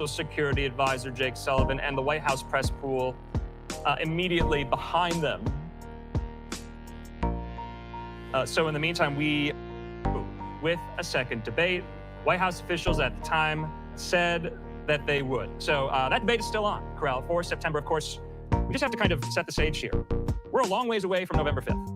Security Advisor Jake Sullivan and the White House press pool immediately behind them. So in the meantime, with a second debate, White House officials at the time said that they would. So that debate is still on, Corral, for September. Of course, we just have to kind of set the stage here. We're a long ways away from November 5th.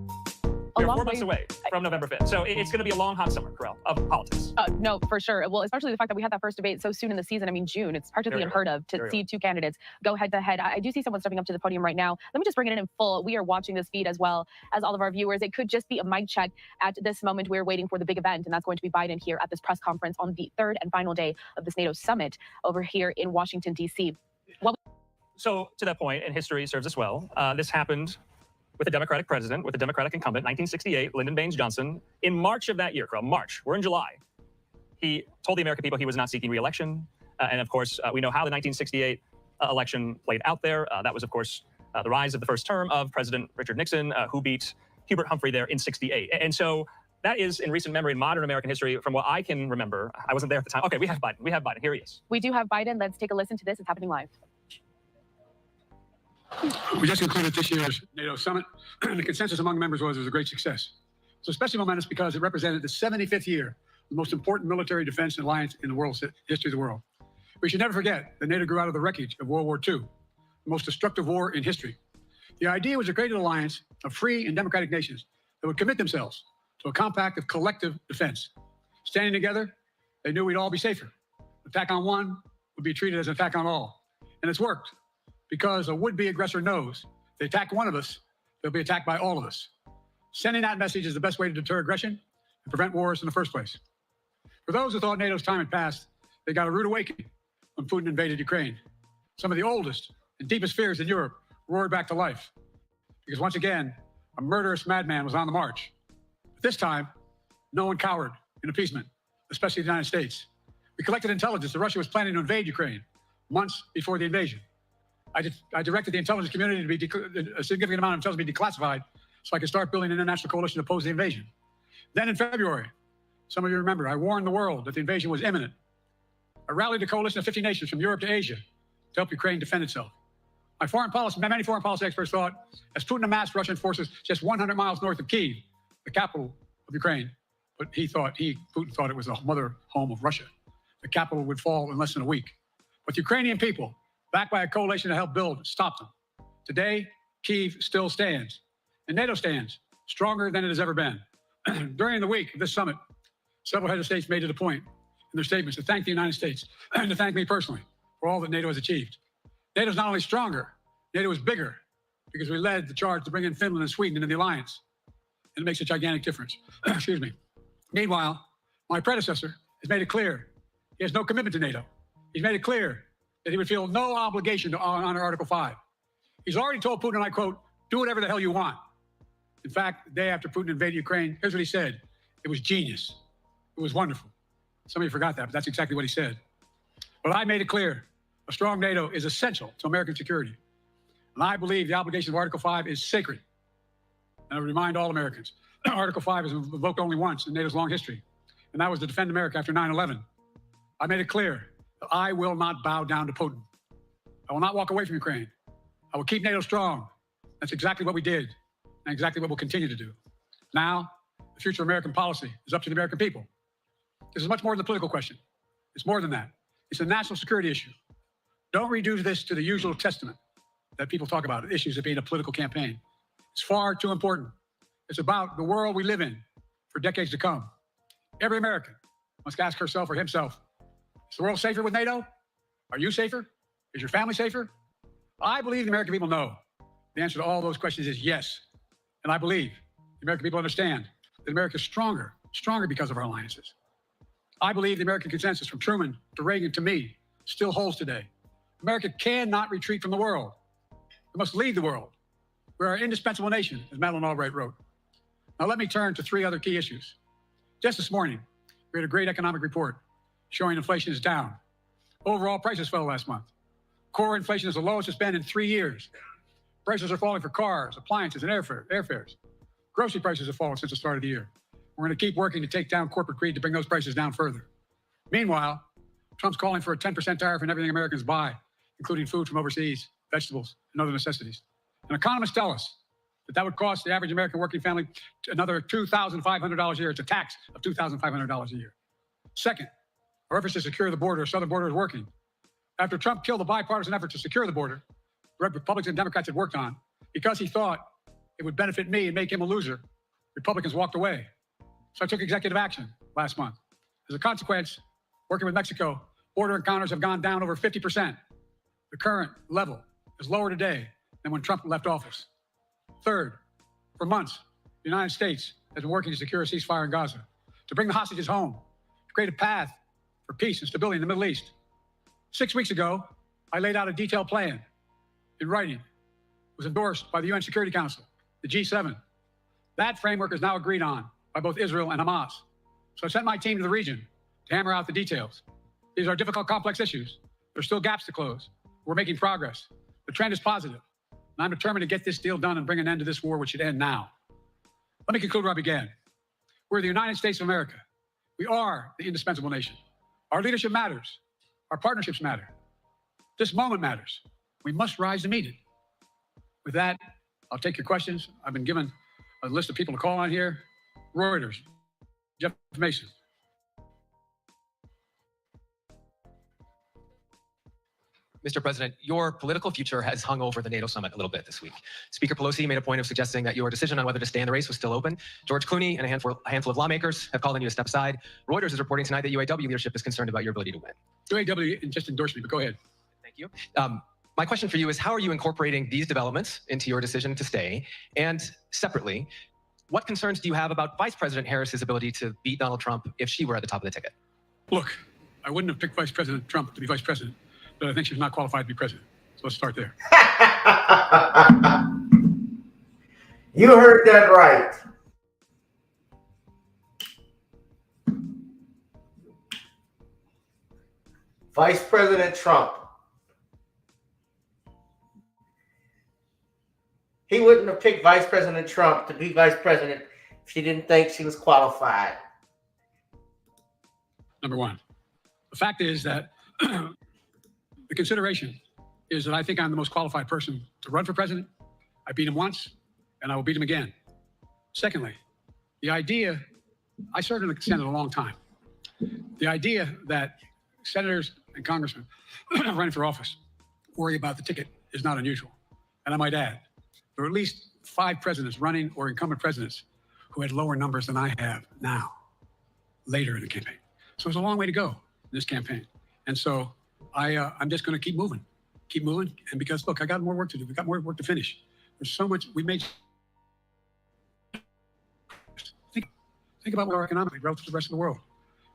We're 4 months away from November 5th. So it's going to be a long, hot summer, Corral, of politics. No, for sure. Well, especially the fact that we had that first debate so soon in the season. I mean, June. It's practically unheard of to see two candidates go head-to-head. I do see someone stepping up to the podium right now. Let me just bring it in full. We are watching this feed as well as all of our viewers. It could just be a mic check at this moment. We're waiting for the big event, and that's going to be Biden here at this press conference on the third and final day of this NATO summit over here in Washington, D.C. So to that point, and history serves us well, this happened with a Democratic president, with a Democratic incumbent, 1968, Lyndon Baines Johnson. In March of that year, Carl, March, we're in July, he told the American people he was not seeking re-election. And of course, we know how the 1968 election played out there. That was, of course, the rise of the first term of President Richard Nixon, who beat Hubert Humphrey there in 68. And so that is, in recent memory, in modern American history, from what I can remember. I wasn't there at the time. Okay, we have Biden. We have Biden. Here he is. We do have Biden. Let's take a listen to this. It's happening live. We just concluded this year's NATO summit, and the consensus among members was it was a great success. So especially momentous because it represented the 75th year, the most important military defense alliance in the world's history of the world. We should never forget that NATO grew out of the wreckage of World War II, the most destructive war in history. The idea was to create an alliance of free and democratic nations that would commit themselves to a compact of collective defense. Standing together, they knew we'd all be safer. Attack on one would be treated as an attack on all. And it's worked. Because a would-be aggressor knows if they attack one of us, they'll be attacked by all of us. Sending that message is the best way to deter aggression and prevent wars in the first place. For those who thought NATO's time had passed, they got a rude awakening when Putin invaded Ukraine. Some of the oldest and deepest fears in Europe roared back to life. Because once again, a murderous madman was on the march. But this time, no one cowered in appeasement, especially the United States. We collected intelligence that Russia was planning to invade Ukraine months before the invasion. I directed the intelligence community to be a significant amount of intelligence be declassified so I could start building an international coalition to oppose the invasion. Then in February, some of you remember, I warned the world that the invasion was imminent. I rallied a coalition of 50 nations from Europe to Asia to help Ukraine defend itself. Many foreign policy experts thought, as Putin amassed Russian forces just 100 miles north of Kyiv, the capital of Ukraine, but Putin thought it was the mother home of Russia. The capital would fall in less than a week. But the Ukrainian people, backed by a coalition to help build, stopped them. Today, Kyiv still stands, and NATO stands stronger than it has ever been. During the week of this summit, several heads of states made it a point in their statements to thank the United States and to thank me personally for all that NATO has achieved. NATO is not only stronger, NATO is bigger because we led the charge to bring in Finland and Sweden into the alliance, and it makes a gigantic difference. Excuse me. Meanwhile, my predecessor has made it clear he has no commitment to NATO. He's made it clear that he would feel no obligation to honor Article 5. He's already told Putin, and I quote, "Do whatever the hell you want." In fact, the day after Putin invaded Ukraine, here's what he said. It was genius. It was wonderful. Some of you forgot that, but that's exactly what he said. But I made it clear, a strong NATO is essential to American security. And I believe the obligation of Article 5 is sacred. And I remind all Americans, Article 5 is invoked only once in NATO's long history, and that was to defend America after 9/11. I made it clear that I will not bow down to Putin. I will not walk away from Ukraine. I will keep NATO strong. That's exactly what we did, and exactly what we'll continue to do. Now, the future of American policy is up to the American people. This is much more than a political question. It's more than that. It's a national security issue. Don't reduce this to the usual testament that people talk about, issues of being a political campaign. It's far too important. It's about the world we live in for decades to come. Every American must ask herself or himself, is the world safer with NATO? Are you safer? Is your family safer? I believe the American people know. The answer to all those questions is yes. And I believe the American people understand that America is stronger because of our alliances. I believe the American consensus from Truman to Reagan to me still holds today. America cannot retreat from the world. We must lead the world. We're an indispensable nation, as Madeleine Albright wrote. Now let me turn to 3 other key issues. Just this morning, we had a great economic report showing inflation is down. Overall prices fell last month. Core inflation is the lowest it's been in 3 years. Prices are falling for cars, appliances, and airfares. Grocery prices have fallen since the start of the year. We're going to keep working to take down corporate greed to bring those prices down further. Meanwhile, Trump's calling for a 10% tariff on everything Americans buy, including food from overseas, vegetables, and other necessities. And economists tell us that that would cost the average American working family another $2,500 a year. It's a tax of $2,500 a year. Second, our efforts to secure the border, southern border, is working. After Trump killed the bipartisan effort to secure the border, Republicans and Democrats had worked on, because he thought it would benefit me and make him a loser, Republicans walked away. So I took executive action last month. As a consequence, working with Mexico, border encounters have gone down over 50%. The current level is lower today than when Trump left office. Third, for months, the United States has been working to secure a ceasefire in Gaza, to bring the hostages home, to create a path for peace and stability in the Middle East. 6 weeks ago, I laid out a detailed plan in writing. It was endorsed by the UN Security Council, the G7. That framework is now agreed on by both Israel and Hamas. So I sent my team to the region to hammer out the details. These are difficult, complex issues. There's still gaps to close. We're making progress. The trend is positive. And I'm determined to get this deal done and bring an end to this war, which should end now. Let me conclude where I began. We're the United States of America. We are the indispensable nation. Our leadership matters. Our partnerships matter. This moment matters. We must rise to meet it. With that, I'll take your questions. I've been given a list of people to call on here. Reuters, Jeff Mason. Mr. President, your political future has hung over the NATO summit a little bit this week. Speaker Pelosi made a point of suggesting that your decision on whether to stay in the race was still open. George Clooney and a handful of lawmakers have called on you to step aside. Reuters is reporting tonight that UAW leadership is concerned about your ability to win. UAW just endorsed me, but go ahead. Thank you. My question for you is, how are you incorporating these developments into your decision to stay? And separately, what concerns do you have about Vice President Harris's ability to beat Donald Trump if she were at the top of the ticket? Look, I wouldn't have picked Vice President Trump to be vice president, but I think she's not qualified to be president. So let's start there. You heard that right. Vice President Trump. He wouldn't have picked Vice President Trump to be vice president if she didn't think she was qualified. Number one. The fact is that the consideration is that I think I'm the most qualified person to run for president. I beat him once, and I will beat him again. Secondly, the idea, I served in the Senate a long time. The idea that senators and congressmen running for office worry about the ticket is not unusual. And I might add, there are at least 5 presidents running or incumbent presidents who had lower numbers than I have now, later in the campaign. So there's a long way to go in this campaign. And so I'm just going to keep moving. And because, look, I got more work to do. We got more work to finish. There's so much we made. Think about our economy relative to the rest of the world.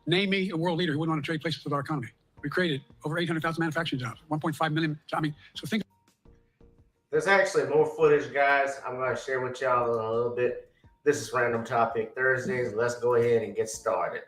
Name me a world leader who wouldn't want to trade places with our economy. We created over 800,000 manufacturing jobs, 1.5 million. I mean, so think. There's actually more footage, guys. I'm going to share with y'all in a little bit. This is Random Topic Thursdays. Let's go ahead and get started.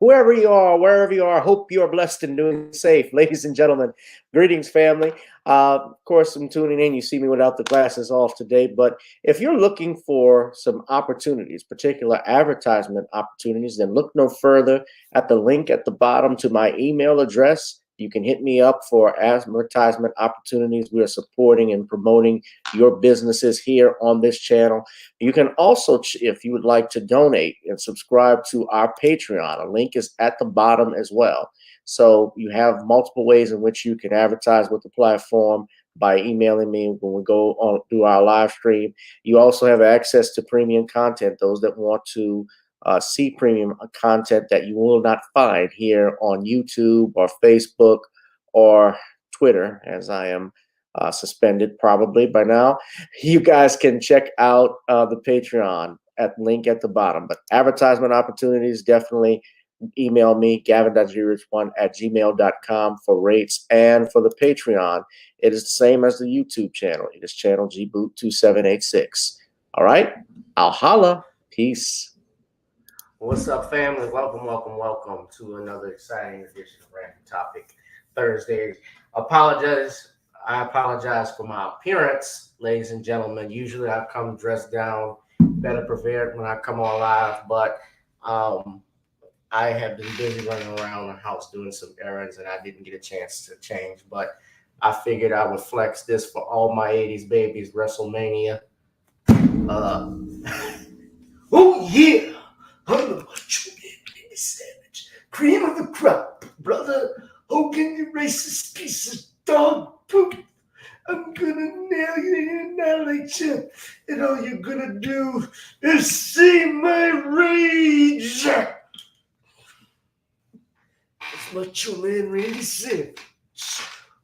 Whoever you are, wherever you are, hope you are blessed and doing safe. Ladies and gentlemen, greetings, family. Of course, I'm tuning in. You see me without the glasses off today. But if you're looking for some opportunities, particular advertisement opportunities, then look no further at the link at the bottom to my email address. You can hit me up for advertisement opportunities. We are supporting and promoting your businesses here on this channel. You can also, if you would like to donate and subscribe to our Patreon, a link is at the bottom as well. So you have multiple ways in which you can advertise with the platform by emailing me when we go on do our live stream. You also have access to premium content, those that want to see premium content that you will not find here on YouTube or Facebook or Twitter, as I am suspended probably by now. You guys can check out the Patreon at link at the bottom. But advertisement opportunities, definitely email me, gavin.grich1@gmail.com for rates and for the Patreon. It is the same as the YouTube channel. It is channel gboot2786. All right, I'll holla. Peace. What's up, family? Welcome, welcome, welcome to another exciting edition of Random Topic Thursdays. I apologize for my appearance, ladies and gentlemen. Usually I come dressed down, better prepared when I come on live, but I have been busy running around the house doing some errands, and I didn't get a chance to change. But I figured I would flex this for all my 80s babies, WrestleMania. Oh, yeah. I'm the macho man, savage. Cream of the crop, brother. Hogan, you racist piece of dog poop. I'm gonna nail you and annihilate you. And all you're gonna do is see my rage. It's Macho Man Randy Savage.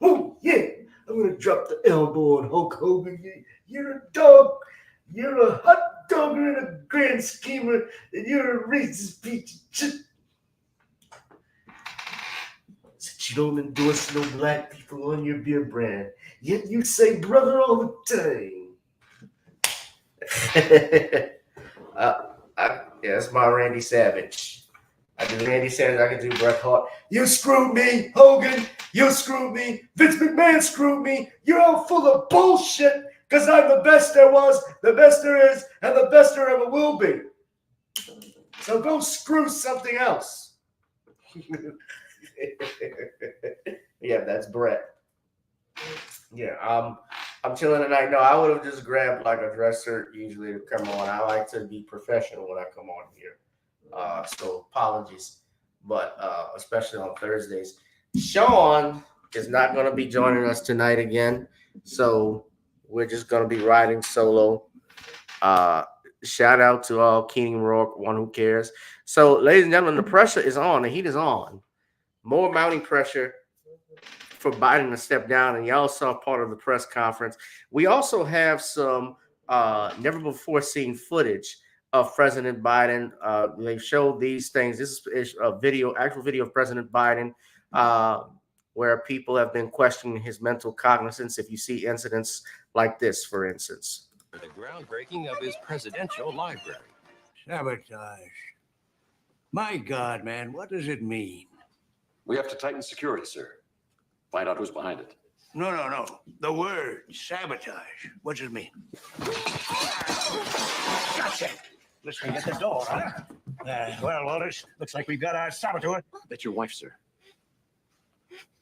Oh, yeah. I'm gonna drop the elbow on Hulk Hogan. You're a dog. You're a hot dogger and a grand schemer, and you're a racist piece of shit. Since you don't endorse no black people on your beer brand, yet you say brother all the time. Yeah, that's my Randy Savage. I do Randy Savage, I can do Bret Hart. You screwed me, Hogan. You screwed me. Vince McMahon screwed me. You're all full of bullshit. Because I'm the best there was, the best there is, and the best there ever will be. So go screw something else. Yeah, that's Brett. Yeah, I'm chilling tonight. No, I would have just grabbed like a dress shirt usually to come on. I like to be professional when I come on here. So apologies, but especially on Thursdays. Sean is not going to be joining us tonight again. So we're just going to be riding solo. Shout out to all Keenan Rourke, one who cares. So, ladies and gentlemen, the pressure is on. The heat is on. More mounting pressure for Biden to step down. And y'all saw part of the press conference. We also have some never before seen footage of President Biden. They showed these things. This is a video, actual video of President Biden, where people have been questioning his mental cognizance. If you see incidents like this, for instance. The groundbreaking of his presidential library. Sabotage. My God, man, what does it mean? We have to tighten security, sir. Find out who's behind it. No. The word sabotage. What does it mean? Gotcha. Let's get the door, huh? Well, Walters, looks like we've got our saboteur. That's your wife, sir.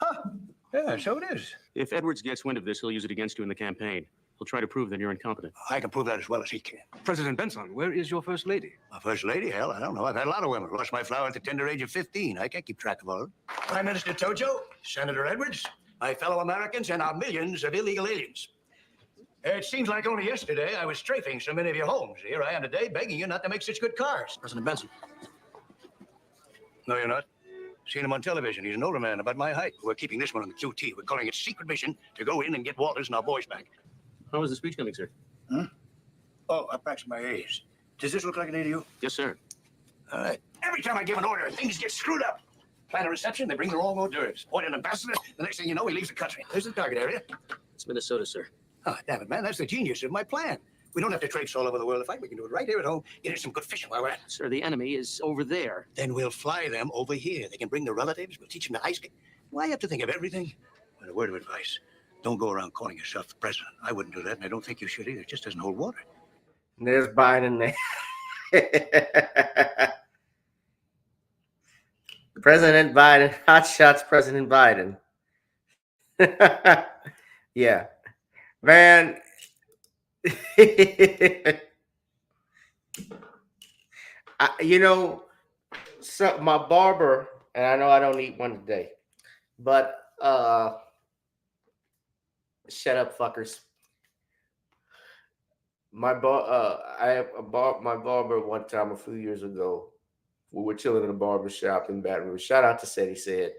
Huh? Yeah, so it is. If Edwards gets wind of this, he'll use it against you in the campaign. He'll try to prove that you're incompetent. I can prove that as well as he can. President Benson, where is your first lady? My first lady? Hell, I don't know. I've had a lot of women. Lost my flower at the tender age of 15. I can't keep track of all of them. Prime Minister Tojo, Senator Edwards, my fellow Americans, and our millions of illegal aliens. It seems like only yesterday I was strafing so many of your homes. Here I am today begging you not to make such good cars. President Benson. No, you're not. Seen him on television. He's an older man, about my height. We're keeping this one on the QT. We're calling it secret mission to go in and get Walters and our boys back. How is the speech coming, sir? Huh? Oh, I practiced my A's. Does this look like an A to you? Yes, sir. All right. Every time I give an order, things get screwed up. Plan a reception, they bring the wrong hors d'oeuvres. Point an ambassador, the next thing you know, he leaves the country. There's the target area. It's Minnesota, sir. Oh, damn it, man. That's the genius of my plan. We don't have to traipse all over the world to fight. We can do it right here at home. Get in some good fishing while we're at it. Sir, the enemy is over there. Then we'll fly them over here. They can bring their relatives. We'll teach them to ice skate. Why have to think of everything? But a word of advice. Don't go around calling yourself the president. I wouldn't do that, and I don't think you should either. It just doesn't hold water. There's Biden there. President Biden. Hot shots, President Biden. Yeah. Man. So my barber, and I know I don't eat one today, but shut up, fuckers. My barber one time a few years ago. We were chilling in a barber shop in Baton Rouge. Shout out to Said.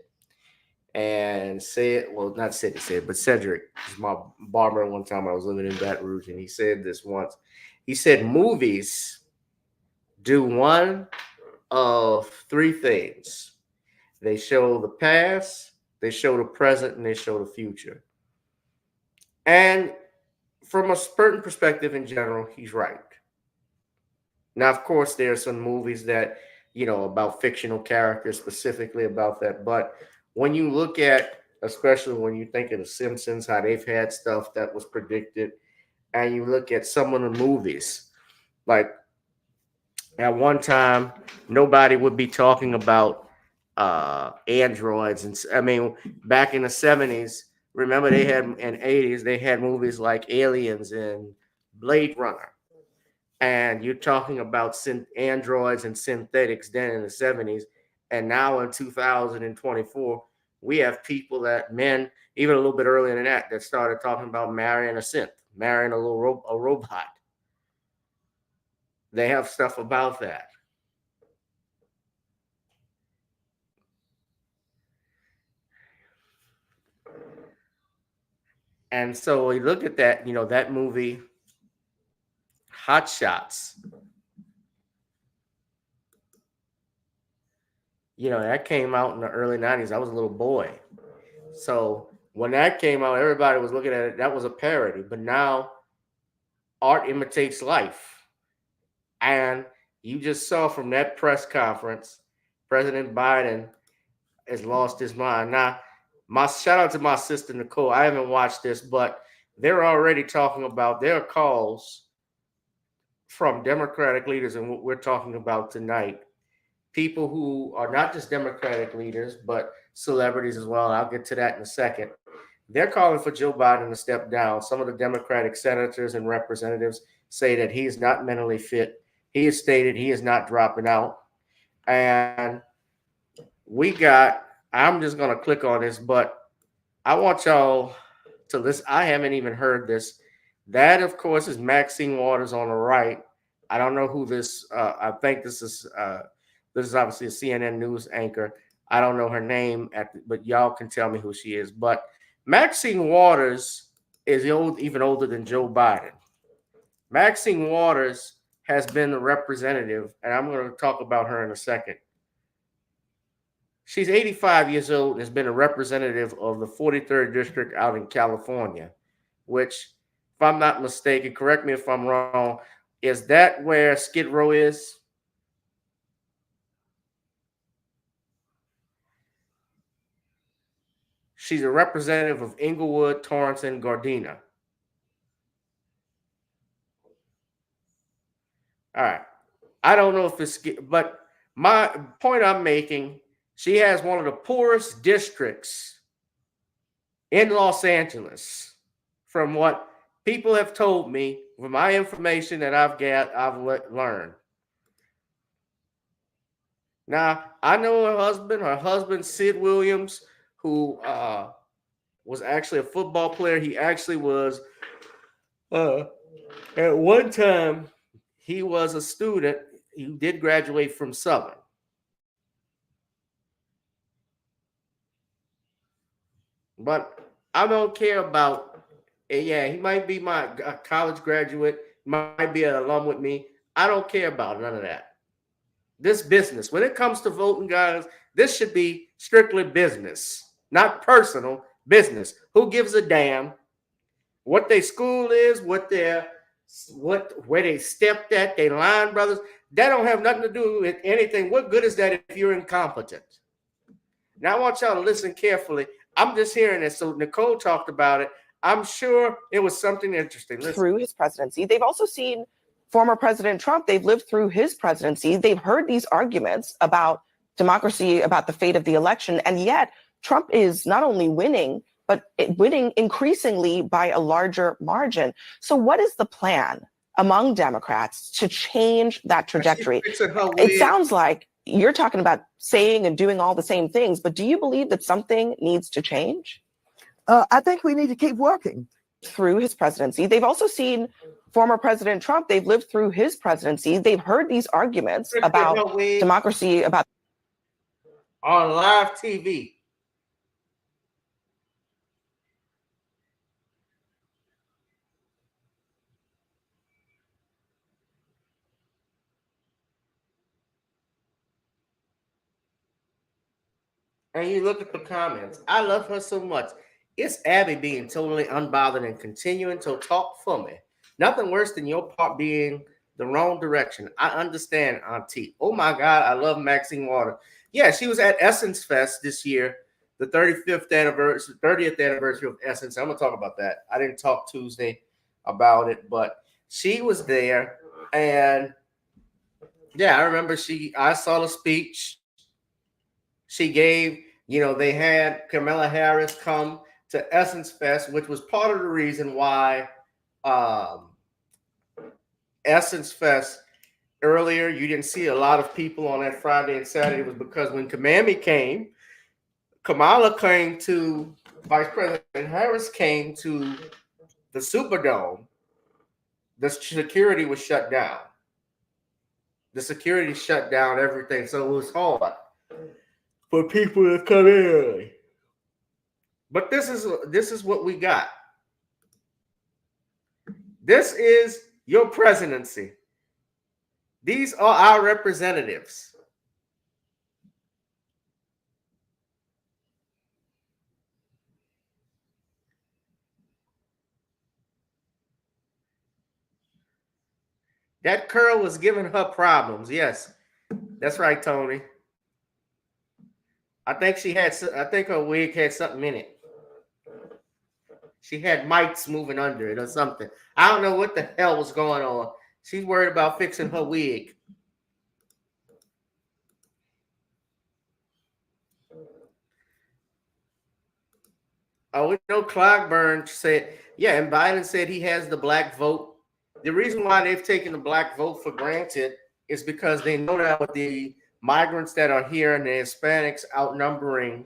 And not Said, but Cedric was my barber one time. I was living in Baton Rouge, and he said this once. He said movies do one of three things. They show the past, they show the present, and they show the future. And from a certain perspective in general, he's right. Now, of course, there are some movies that, about fictional characters specifically about that. But when you look at, especially when you think of The Simpsons, how they've had stuff that was predicted, and you look at some of the movies, like at one time, nobody would be talking about androids. And I mean, back in the 70s, remember they had, in 80s, they had movies like Aliens and Blade Runner. And you're talking about androids and synthetics then in the 70s. And now in 2024, we have people men, even a little bit earlier than that started talking about marrying a synth, marrying a robot. They have stuff about that. And so we look at that, that movie, Hot Shots. That came out in the early 90s. I was a little boy. So when that came out, everybody was looking at it. That was a parody. But now art imitates life. And you just saw from that press conference, President Biden has lost his mind. Now, my shout out to my sister, Nicole. I haven't watched this, but they're already talking about their calls from Democratic leaders and what we're talking about tonight. People who are not just Democratic leaders, but celebrities as well. I'll get to that in a second. They're calling for Joe Biden to step down. Some of the Democratic senators and representatives say that he is not mentally fit. He has stated he is not dropping out. And I'm just going to click on this, but I want y'all to listen. I haven't even heard this. That, of course, is Maxine Waters on the right. I don't know who this, I think this is obviously a CNN news anchor. I don't know her name, but y'all can tell me who she is. But Maxine Waters is even older than Joe Biden. Maxine Waters has been the representative, and I'm going to talk about her in a second. She's 85 years old and has been a representative of the 43rd District out in California, which, if I'm not mistaken, correct me if I'm wrong, is that where Skid Row is? She's a representative of Inglewood, Torrance, and Gardena. All right. I don't know if it's, but my point I'm making, she has one of the poorest districts in Los Angeles, from what people have told me, from my information that I've learned. Now, I know her husband, Sid Williams, who was actually a football player. He actually was, at one time, he was a student. He did graduate from Southern. But I don't care about, yeah, he might be my college graduate, might be an alum with me. I don't care about none of that. This business, when it comes to voting, guys, this should be strictly business, not personal, business. Who gives a damn what their school is, where they stepped at, they line brothers? That don't have nothing to do with anything. What good is that if you're incompetent? Now I want y'all to listen carefully. I'm just hearing this. So Nicole talked about it. I'm sure it was something interesting. Listen. Through his presidency, they've also seen former President Trump. They've lived through his presidency. They've heard these arguments about democracy, about the fate of the election. And yet Trump is not only winning, but winning increasingly by a larger margin. So what is the plan among Democrats to change that trajectory? It sounds like you're talking about saying and doing all the same things, but do you believe that something needs to change? I think we need to keep working. Through his presidency, they've also seen former President Trump. They've lived through his presidency. They've heard these arguments about democracy, about on live TV. and you look at the comments. I love her so much. It's Abby being totally unbothered and continuing to talk for me. Nothing worse than your part being the wrong direction. I understand, Auntie. Oh my God, I love Maxine Water. Yeah, she was at Essence Fest this year, the 35th anniversary, 30th anniversary of Essence. I'm gonna talk about that. I didn't talk Tuesday about it, but she was there, and yeah, I remember I saw the speech she gave. You know, they had Kamala Harris come to Essence Fest, which was part of the reason why Essence Fest earlier you didn't see a lot of people on that Friday and Saturday, was because when Kamala came to, Vice President Harris came to the Superdome, the security was shut down. The security shut down everything, so it was hard for people to come in early. But this is what we got. This is your presidency. These are our representatives. That curl was giving her problems. Yes, that's right, Tony. I think her wig had something in it. She had mites moving under it or something. I don't know what the hell was going on. She's worried about fixing her wig. Oh, we know Clogburn said, yeah, and Biden said he has the black vote. The reason why they've taken the black vote for granted is because they know that with the migrants that are here and the Hispanics outnumbering,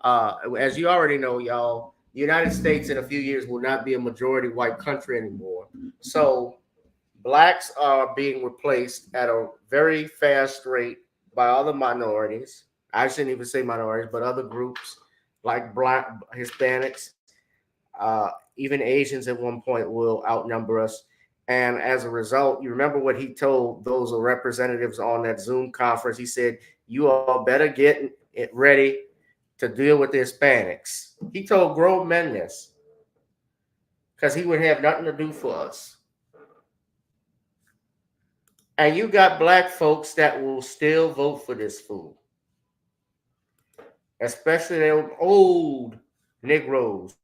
as you already know, y'all, the United States in a few years will not be a majority white country anymore. So blacks are being replaced at a very fast rate by other minorities. I shouldn't even say minorities, but other groups like Black, Hispanics, even Asians at one point will outnumber us. And as a result, you remember what he told those representatives on that Zoom conference. He said, you all better get it ready to deal with the Hispanics. He told grown men this because he would have nothing to do for us. And you got black folks that will still vote for this fool, especially the old Negroes.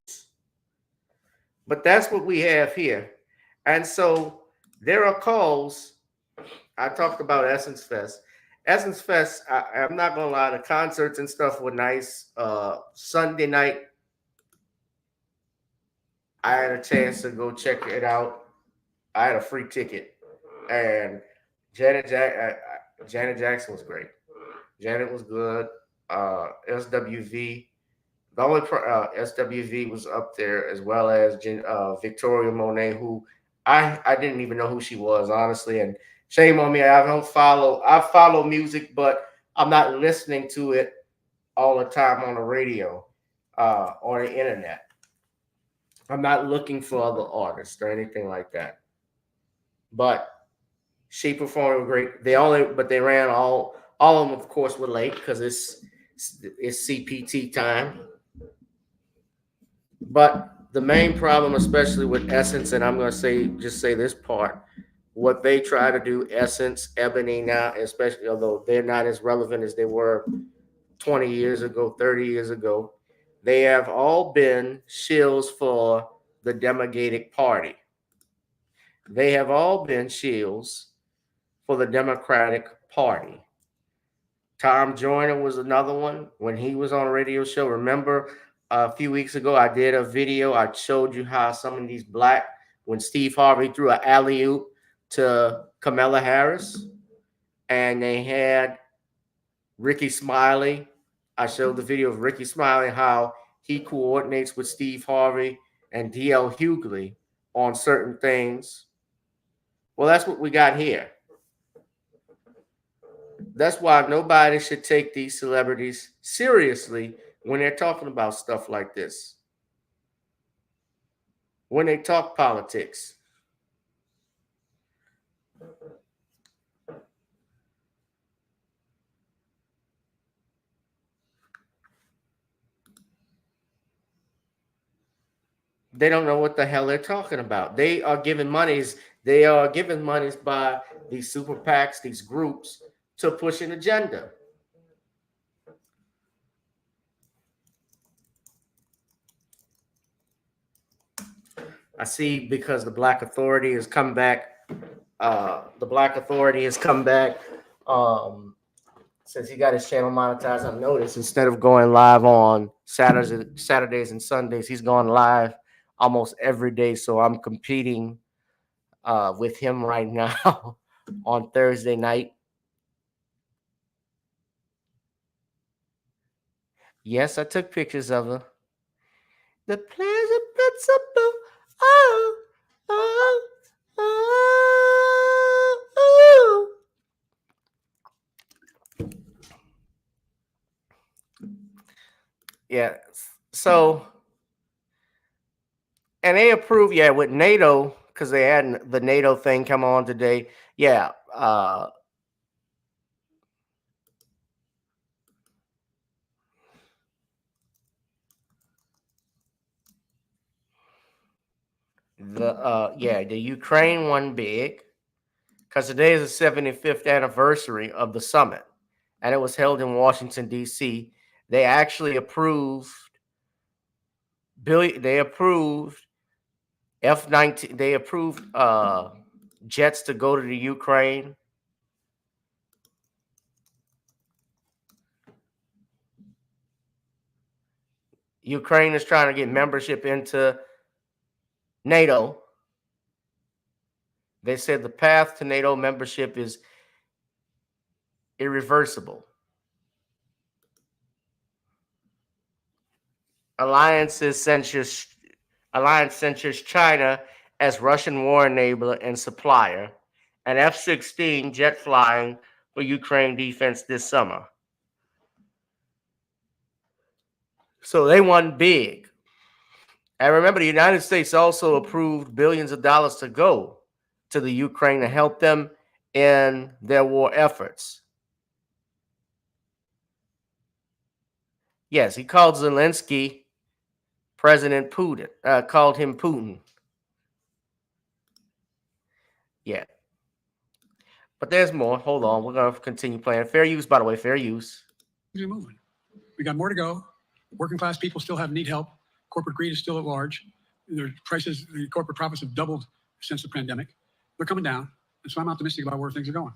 But that's what we have here. And so there are calls. I talked about Essence Fest. Essence Fest, I'm not going to lie, the concerts and stuff were nice. Sunday night, I had a chance to go check it out. I had a free ticket. And Janet Jackson was great. Janet was good. SWV. The only SWV was up there, as well as Victoria Monet, who I didn't even know who she was, honestly. And shame on me, I follow music, but I'm not listening to it all the time on the radio or the internet. I'm not looking for other artists or anything like that. But she performed great. They ran all of them, of course, were late because it's CPT time. But the main problem, especially with Essence, and I'm going to say this part, what they try to do, Essence, Ebony now, especially, although they're not as relevant as they were 20 years ago, 30 years ago, they have all been shills for the Democratic Party. They have all been shills for the Democratic Party. Tom Joyner was another one when he was on a radio show. Remember, a few weeks ago, I did a video. I showed you how some of these when Steve Harvey threw an alley-oop to Kamala Harris, and they had Ricky Smiley. I showed the video of Ricky Smiley, how he coordinates with Steve Harvey and D.L. Hughley on certain things. Well, that's what we got here. That's why nobody should take these celebrities seriously when they're talking about stuff like this. When they talk politics. they don't know what the hell they're talking about. They are given monies. They are given monies by these super PACs, these groups, to push an agenda. I see because the Black Authority has come back. The Black Authority has come back since he got his channel monetized. I've noticed instead of going live on Saturdays and Sundays, he's going live almost every day. So I'm competing with him right now on Thursday night. Yes, I took pictures of her. The pleasure principle. Oh, oh, oh, oh. Yeah. So, and they approved, yeah, with NATO, because they had the NATO thing come on today. Yeah. The Ukraine one big, because today is the 75th anniversary of the summit, and it was held in Washington, D.C. They actually approved F-19. They approved jets to go to the Ukraine. Ukraine is trying to get membership into NATO. They said the path to NATO membership is irreversible. Alliance censures China as Russian war enabler and supplier, and F-16 jet flying for Ukraine defense this summer. So they won big. And remember, the United States also approved billions of dollars to go to the Ukraine to help them in their war efforts. Yes, he called Zelensky President Putin, called him Putin. Yeah. But there's more. Hold on. We're going to continue playing. Fair use, by the way, fair use. We're moving. We got more to go. Working class people still need help. Corporate greed is still at large. Their prices, the corporate profits have doubled since the pandemic. They're coming down. And so I'm optimistic about where things are going.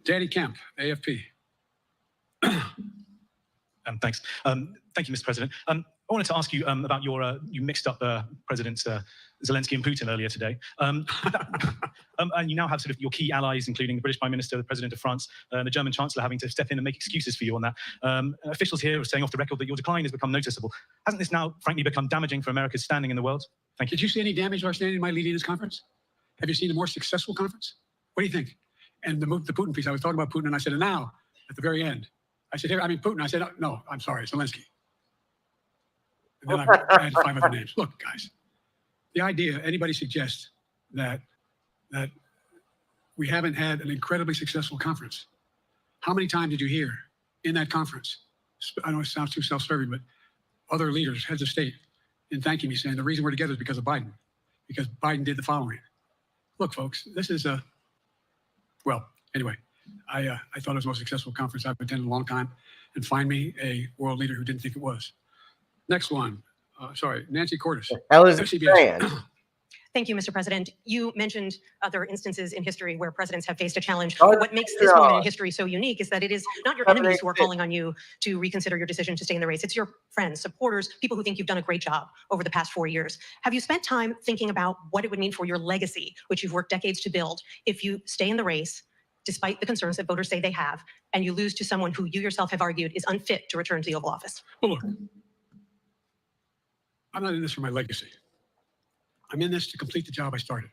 Danny Kemp, AFP. Thanks. Thank you, Mr. President. I wanted to ask you about your, you mixed up Presidents Zelensky and Putin earlier today. And you now have sort of your key allies, including the British Prime Minister, the President of France, and the German Chancellor having to step in and make excuses for you on that. Officials here are saying off the record that your decline has become noticeable. Hasn't this now, frankly, become damaging for America's standing in the world? Thank you. Did you see any damage to our standing by leading this conference? Have you seen a more successful conference? What do you think? And the Putin piece, I was talking about Putin, and I said, and now, at the very end, I said, here, I mean, Putin. I said, no, I'm sorry, Zelensky. And then I had 5 other names. Look, guys, the idea anybody suggests that we haven't had an incredibly successful conference. How many times did you hear in that conference? I know it sounds too self-serving, but other leaders, heads of state, in thanking me, saying the reason we're together is because of Biden, because Biden did the following. Look, folks, this is well, anyway, I thought it was the most successful conference I've attended in a long time, and find me a world leader who didn't think it was. Next one. Nancy Cordes. Thank you, Mr. President. You mentioned other instances in history where presidents have faced a challenge. What makes this moment in history so unique is that it is not your enemies who are calling on you to reconsider your decision to stay in the race. It's your friends, supporters, people who think you've done a great job over the past 4 years. Have you spent time thinking about what it would mean for your legacy, which you've worked decades to build, if you stay in the race, despite the concerns that voters say they have, and you lose to someone who you yourself have argued is unfit to return to the Oval Office? Well, look, I'm not in this for my legacy. I'm in this to complete the job I started.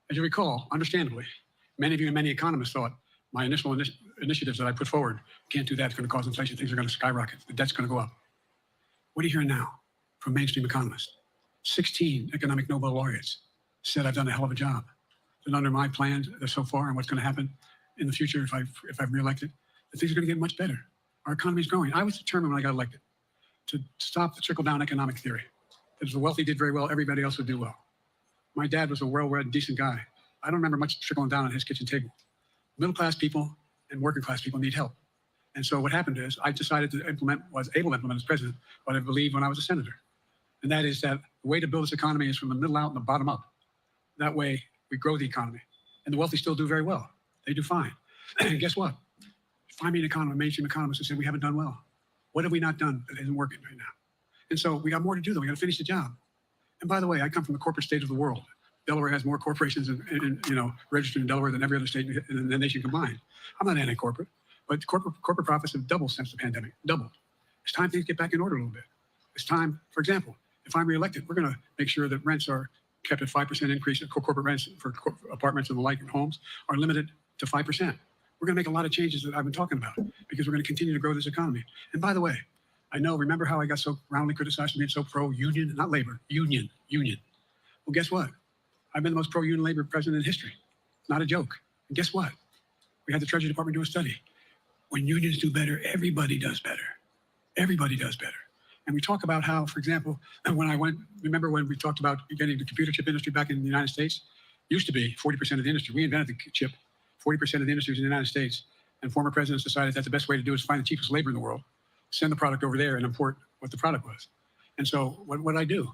As you recall, understandably, many of you and many economists thought my initial initiatives that I put forward, can't do that, it's going to cause inflation, things are going to skyrocket, the debt's going to go up. What are you hearing now from mainstream economists? 16 economic Nobel laureates said I've done a hell of a job. And under my plans so far and what's going to happen in the future if I'm reelected, that things are going to get much better. Our economy is growing. I was determined when I got elected to stop the trickle-down economic theory. That if the wealthy did very well, everybody else would do well. My dad was a well-read, decent guy. I don't remember much trickling down on his kitchen table. Middle-class people and working-class people need help. And so what happened is I decided to was able to implement as president what I believed when I was a senator. And that is that the way to build this economy is from the middle out and the bottom up. That way we grow the economy. And the wealthy still do very well. They do fine. And guess what? Find me an economist, mainstream economist, who said we haven't done well. What have we not done that isn't working right now? And so we got more to do, though. We got to finish the job. And by the way, I come from the corporate state of the world. Delaware has more corporations registered in Delaware than every other state in the nation combined. I'm not anti-corporate, but corporate profits have doubled since the pandemic. Doubled. It's time things get back in order a little bit. It's time, for example, if I'm reelected, we're going to make sure that rents are kept at 5% increase. Corporate rents for apartments and the like and homes are limited to 5%. We're going to make a lot of changes that I've been talking about because we're going to continue to grow this economy. And by the way, remember how I got so roundly criticized for being so pro-union, not labor, union. Well, guess what? I've been the most pro-union labor president in history. Not a joke. And guess what? We had the Treasury Department do a study. When unions do better, everybody does better. Everybody does better. And we talk about how, for example, remember when we talked about getting the computer chip industry back in the United States? Used to be 40% of the industry. We invented the chip. 40% of the industry is in the United States. And former presidents decided that the best way to do is find the cheapest labor in the world, send the product over there and import what the product was. And so what did I do?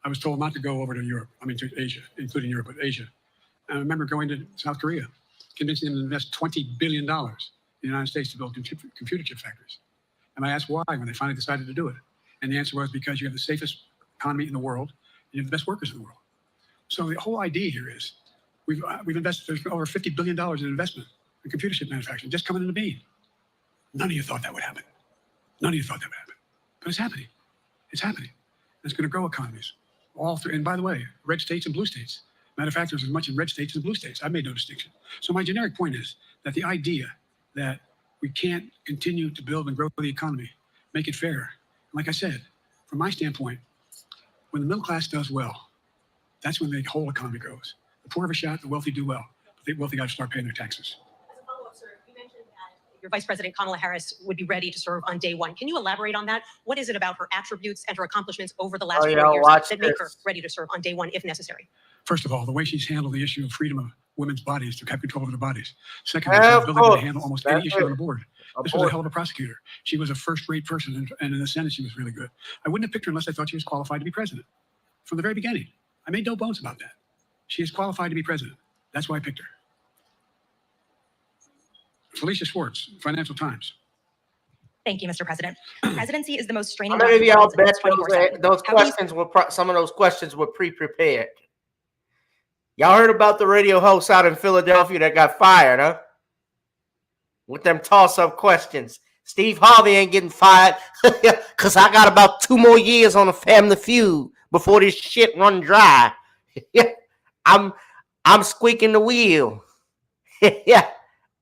I was told not to go over to Europe, to Asia, including Europe, but Asia. And I remember going to South Korea, convincing them to invest $20 billion in the United States to build computer chip factories. And I asked why when they finally decided to do it. And the answer was because you have the safest economy in the world, and you have the best workers in the world. So the whole idea here is we've invested, there's over $50 billion in investment in computer chip manufacturing just coming into being. None of you thought that would happen. None of you thought that would happen. But it's happening. It's happening. And it's going to grow economies. All through, and by the way, red states and blue states. Matter of fact, there's as much in red states as blue states. I've made no distinction. So my generic point is that the idea that we can't continue to build and grow the economy, make it fair. Like I said, from my standpoint, when the middle class does well, that's when the whole economy grows. The poor have a shot, the wealthy do well. But the wealthy got to start paying their taxes. As a follow-up, sir, you mentioned that your Vice President Kamala Harris would be ready to serve on day one. Can you elaborate on that? What is it about her attributes and her accomplishments over the last 4 years that make her ready to serve on day one if necessary? First of all, the way she's handled the issue of freedom of women's bodies to have control over their bodies. Secondly, her ability to handle almost any issue on the board. This was a hell of a prosecutor. She was a first-rate person, and in the Senate, she was really good. I wouldn't have picked her unless I thought she was qualified to be president. From the very beginning, I made no bones about that. She is qualified to be president. That's why I picked her. Felicia Schwartz, Financial Times. Thank you, Mr. President. Presidency is the most straining. How many of y'all bet those questions were some of those questions were pre-prepared? Y'all heard about the radio host out in Philadelphia that got fired, huh? With them toss-up questions. Steve Harvey ain't getting fired because I got about 2 more years on a Family Feud before this shit run dry. I'm squeaking the wheel. Yeah,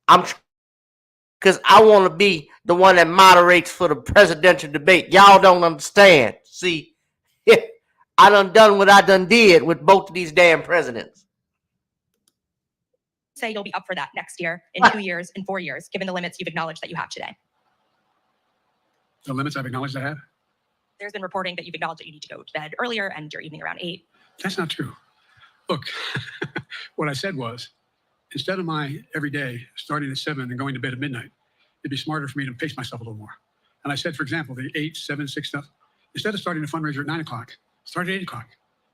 because I want to be the one that moderates for the presidential debate. Y'all don't understand. See, I done what I did with both of these damn presidents. Say you'll be up for that next year, in 2 years, in 4 years, given the limits you've acknowledged that you have today. The limits I've acknowledged I have? There's been reporting that you've acknowledged that you need to go to bed earlier and your evening around 8. That's not true. Look, what I said was, instead of my every day starting at 7 and going to bed at midnight, it'd be smarter for me to pace myself a little more. And I said, for example, the 8, 7, 6 stuff, instead of starting a fundraiser at 9 o'clock, start at 8 o'clock.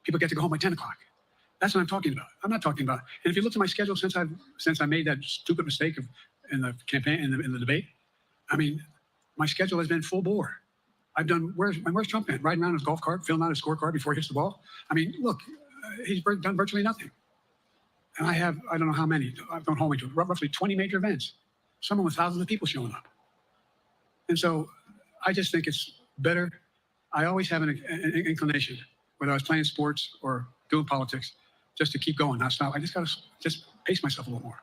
People get to go home by 10 o'clock. That's what I'm talking about. I'm not talking about. And if you look at my schedule since I made that stupid mistake in the campaign, in the debate, I mean, my schedule has been full bore. I've done, where's Trump been? Riding around his golf cart, filling out his scorecard before he hits the ball. I mean, look, he's done virtually nothing. And I have, I don't know how many, don't hold me to it, roughly 20 major events. Some with thousands of people showing up. And so I just think it's better. I always have an inclination, whether I was playing sports or doing politics, just to keep going, not stop. I just got to just pace myself a little more.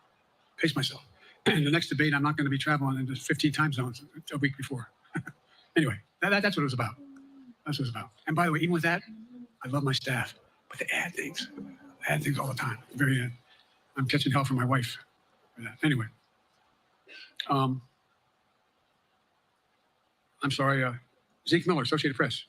Pace myself. And the next debate, I'm not going to be traveling into 15 time zones a week before. Anyway, that's what it was about. That's what it was about. And by the way, even with that, I love my staff, but they add things. They add things all the time. Very end. I'm catching hell from my wife for that. Anyway. I'm sorry. Zeke Miller, Associated Press.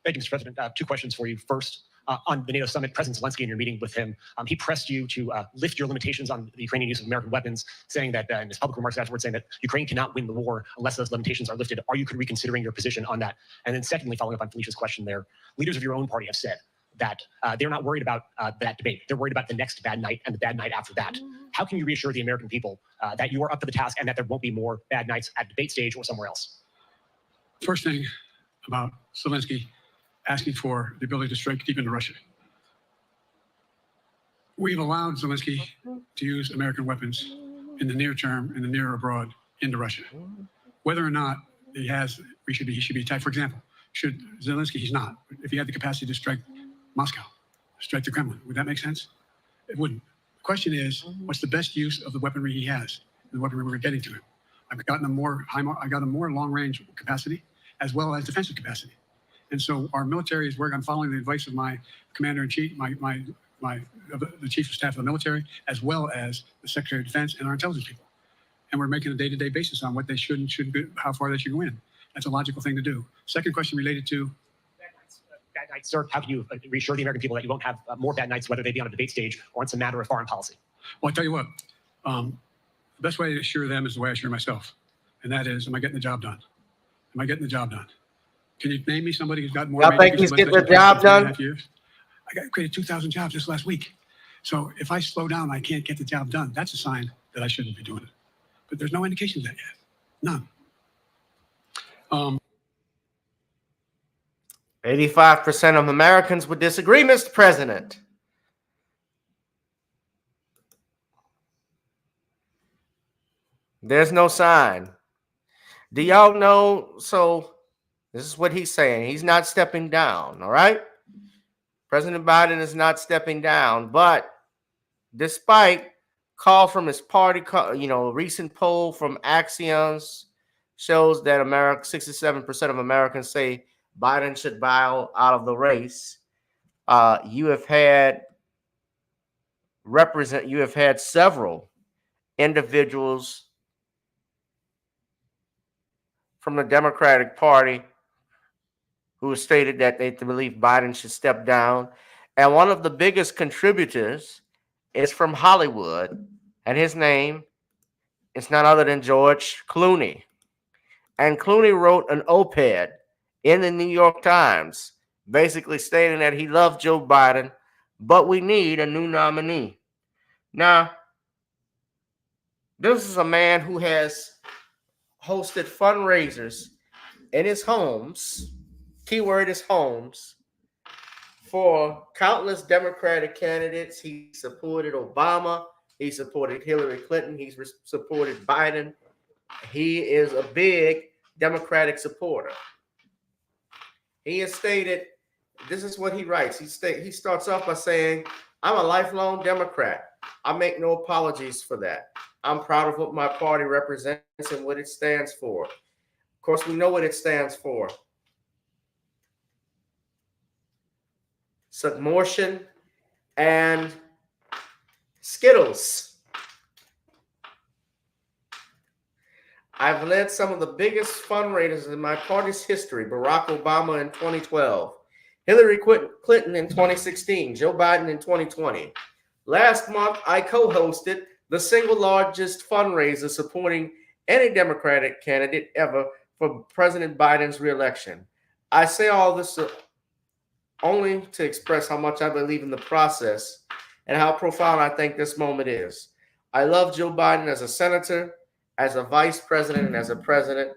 Thank you, Mr. President. Two questions for you. First, on the NATO summit, President Zelensky, in your meeting with him, he pressed you to lift your limitations on the Ukrainian use of American weapons, saying that, in his public remarks afterwards, saying that Ukraine cannot win the war unless those limitations are lifted. Are you reconsidering your position on that? And then secondly, following up on Felicia's question there, leaders of your own party have said that they're not worried about that debate. They're worried about the next bad night and the bad night after that. How can you reassure the American people that you are up to the task and that there won't be more bad nights at debate stage or somewhere else? First thing about Zelensky asking for the ability to strike deep into Russia. We've allowed Zelensky to use American weapons in the near term, in the near abroad, into Russia. Whether or not he should be attacked. For example, should Zelensky, he's not. If he had the capacity to strike Moscow, strike the Kremlin, would that make sense? It wouldn't. The question is, what's the best use of the weaponry he has, the weaponry we're getting to him? I've gotten a more long-range capacity as well as defensive capacity. And so our military is I'm following the advice of my commander-in-chief, the chief of staff of the military, as well as the Secretary of Defense and our intelligence people. And we're making a day-to-day basis on what they should and shouldn't be, how far they should go in. That's a logical thing to do. Second question related to bad nights, sir. How can you reassure the American people that you won't have more bad nights, whether they be on a debate stage or it's a matter of foreign policy? Well, I tell you what, the best way to assure them is the way I assure myself. And that is, am I getting the job done? Am I getting the job done? Can you name me somebody who's got more? I think he's getting the job done. I created 2,000 jobs just last week. So if I slow down, I can't get the job done. That's a sign that I shouldn't be doing it. But there's no indication of that yet. None. 85% of Americans would disagree, Mr. President. There's no sign. Do y'all know? So this is what he's saying. He's not stepping down, all right? President Biden is not stepping down, but despite call from his party, recent poll from Axios shows that 67% of Americans say Biden should bow out of the race. You have had several individuals from the Democratic Party who stated that they believe Biden should step down. And one of the biggest contributors is from Hollywood, and his name is none other than George Clooney. And Clooney wrote an op-ed in the New York Times, basically stating that he loved Joe Biden, but we need a new nominee. Now, this is a man who has hosted fundraisers in his homes, keyword is homes, for countless Democratic candidates. He supported Obama. He supported Hillary Clinton. He supported Biden. He is a big Democratic supporter. He has stated, this is what he writes. He starts off by saying, I'm a lifelong Democrat. I make no apologies for that. I'm proud of what my party represents and what it stands for. Of course, we know what it stands for. Submortion and Skittles. I've led some of the biggest fundraisers in my party's history. Barack Obama in 2012, Hillary Clinton in 2016, Joe Biden in 2020. Last month, I co-hosted the single largest fundraiser supporting any Democratic candidate ever for President Biden's reelection. I say all this only to express how much I believe in the process and how profound I think this moment is. I love Joe Biden as a senator, as a vice president, and as a president.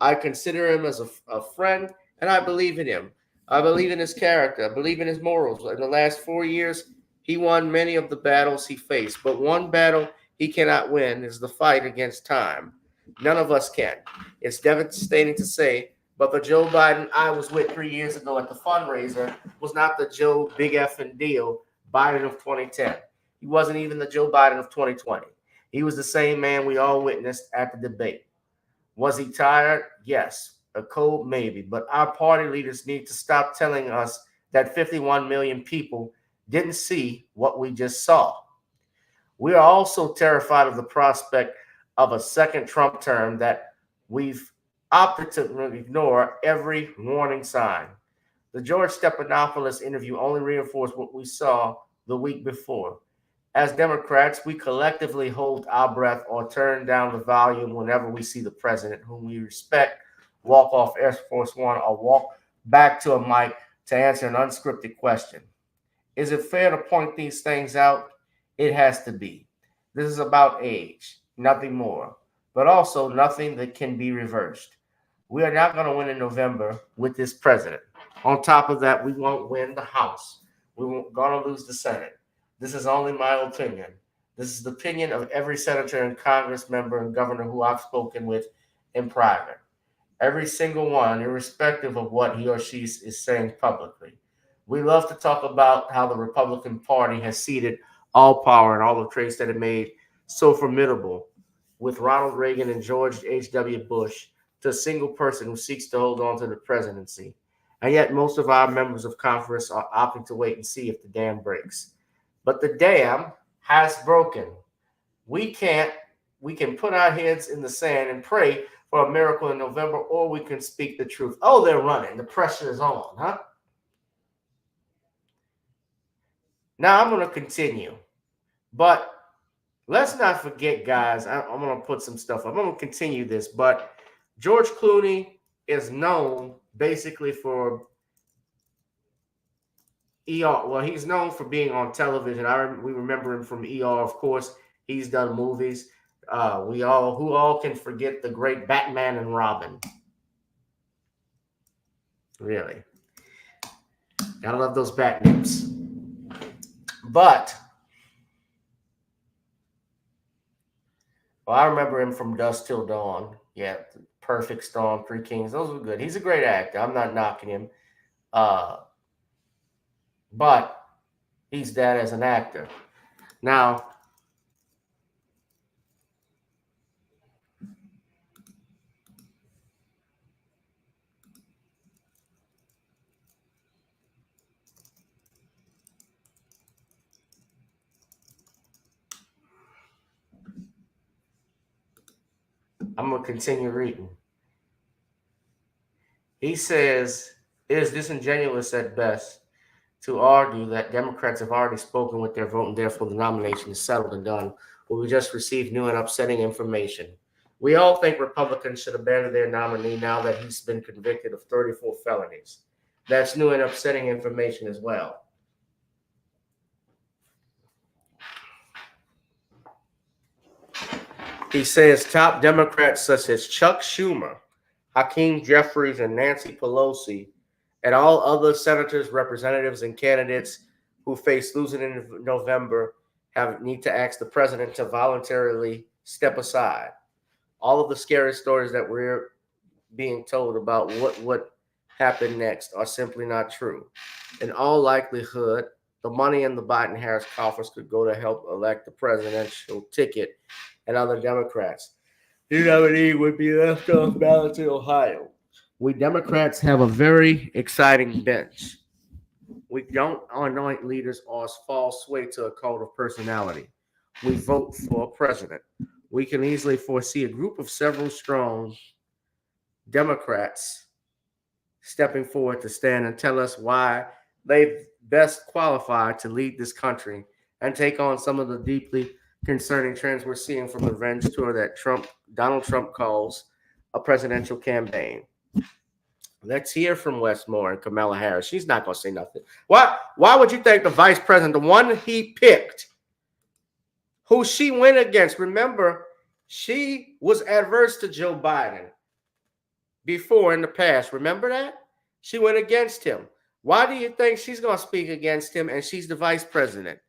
I consider him as a friend, and I believe in him. I believe in his character. I believe in his morals. In the last 4 years, he won many of the battles he faced, but one battle he cannot win is the fight against time. None of us can. It's devastating to say, but the Joe Biden I was with 3 years ago at the fundraiser was not the Joe Big Effing Deal Biden of 2010. He wasn't even the Joe Biden of 2020. He was the same man we all witnessed at the debate. Was he tired? Yes. A cold? Maybe. But our party leaders need to stop telling us that 51 million people didn't see what we just saw. We are also terrified of the prospect of a second Trump term that we've opted to ignore every warning sign. The George Stephanopoulos interview only reinforced what we saw the week before. As Democrats, we collectively hold our breath or turn down the volume whenever we see the president, whom we respect, walk off Air Force One or walk back to a mic to answer an unscripted question. Is it fair to point these things out? It has to be. This is about age, nothing more, but also nothing that can be reversed. We are not going to win in November with this president. On top of that, we won't win the House. We're going to lose the Senate. This is only my opinion. This is the opinion of every senator and Congress member and governor who I've spoken with in private. Every single one, irrespective of what he or she is saying publicly. We love to talk about how the Republican Party has ceded all power and all the traits that it made so formidable with Ronald Reagan and George H.W. Bush to a single person who seeks to hold on to the presidency. And yet most of our members of Congress are opting to wait and see if the dam breaks. But the dam has broken. We can put our heads in the sand and pray for a miracle in November, or we can speak the truth. Oh, they're running. The pressure is on, huh? Now I'm going to continue. But let's not forget, guys, I'm going to put some stuff up. I'm going to continue this. But George Clooney is known basically for ER. Well, he's known for being on television. We remember him from ER, of course. He's done movies. Who all can forget the great Batman and Robin? Really. Gotta love those Batnips. But I remember him from Dusk Till Dawn. Yeah, Perfect Storm, Three Kings. Those were good. He's a great actor. I'm not knocking him. But he's that as an actor. Now, I'm going to continue reading. He says, it is disingenuous at best to argue that Democrats have already spoken with their vote and therefore the nomination is settled and done, but we just received new and upsetting information. We all think Republicans should abandon their nominee now that he's been convicted of 34 felonies. That's new and upsetting information as well. He says top Democrats such as Chuck Schumer, Hakeem Jeffries, and Nancy Pelosi, and all other senators, representatives, and candidates who face losing in November need to ask the president to voluntarily step aside. All of the scary stories that we're being told about what would happen next are simply not true. In all likelihood, the money in the Biden-Harris coffers could go to help elect the presidential ticket and other Democrats. The nominee would be left off ballots in Ohio. We Democrats have a very exciting bench. We don't anoint leaders or fall sway to a cult of personality. We vote for a president. We can easily foresee a group of several strong Democrats stepping forward to stand and tell us why they best qualified to lead this country and take on some of the deeply concerning trends we're seeing from the revenge tour that Donald Trump calls a presidential campaign. Let's hear from Westmore and Kamala Harris. She's not going to say nothing. Why would you think the vice president, the one he picked, who she went against, remember, she was adverse to Joe Biden before in the past. Remember that? She went against him. Why do you think she's going to speak against him and she's the vice president?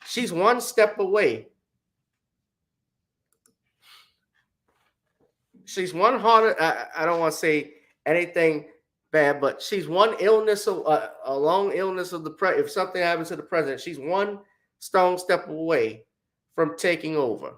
She's one step away. She's one harder. I don't want to say anything bad, but she's one illness, a long illness of the president. If something happens to the president, she's one stone step away from taking over.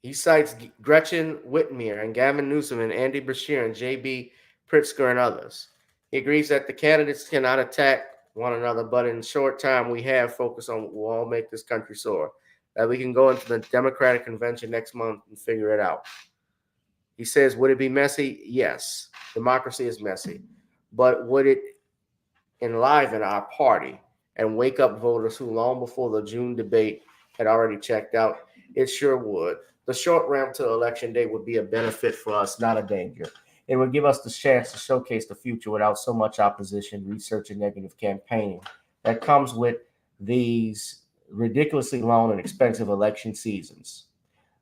He cites Gretchen Whitmer and Gavin Newsom and Andy Beshear and J.B. Pritzker and others. He agrees that the candidates cannot attack one another, but in short time, we have focused on what will all make this country soar. That we can go into the Democratic convention next month and figure it out. He says, would it be messy? Yes. Democracy is messy. But would it enliven our party and wake up voters who long before the June debate had already checked out? It sure would. The short ramp to election day would be a benefit for us, not a danger. It would give us the chance to showcase the future without so much opposition, research, and negative campaigning that comes with these ridiculously long and expensive election seasons.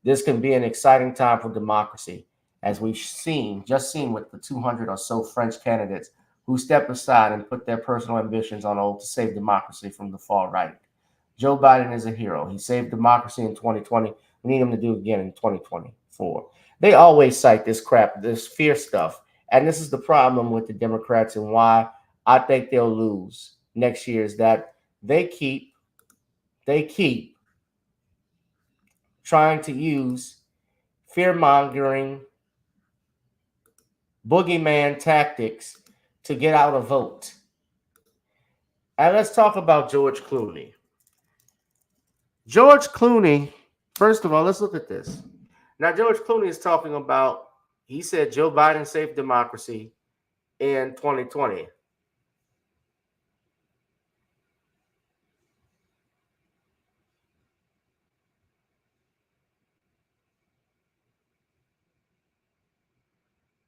This can be an exciting time for democracy, as we've just seen with the 200 or so French candidates who stepped aside and put their personal ambitions on hold to save democracy from the far right. Joe Biden is a hero. He saved democracy in 2020. We need him to do it again in 2024. They always cite this crap, this fear stuff. And this is the problem with the Democrats and why I think they'll lose next year is that they keep trying to use fear-mongering, boogeyman tactics to get out a vote. And let's talk about George Clooney. George Clooney, first of all, let's look at this. Now, George Clooney is talking about, he said Joe Biden saved democracy in 2020.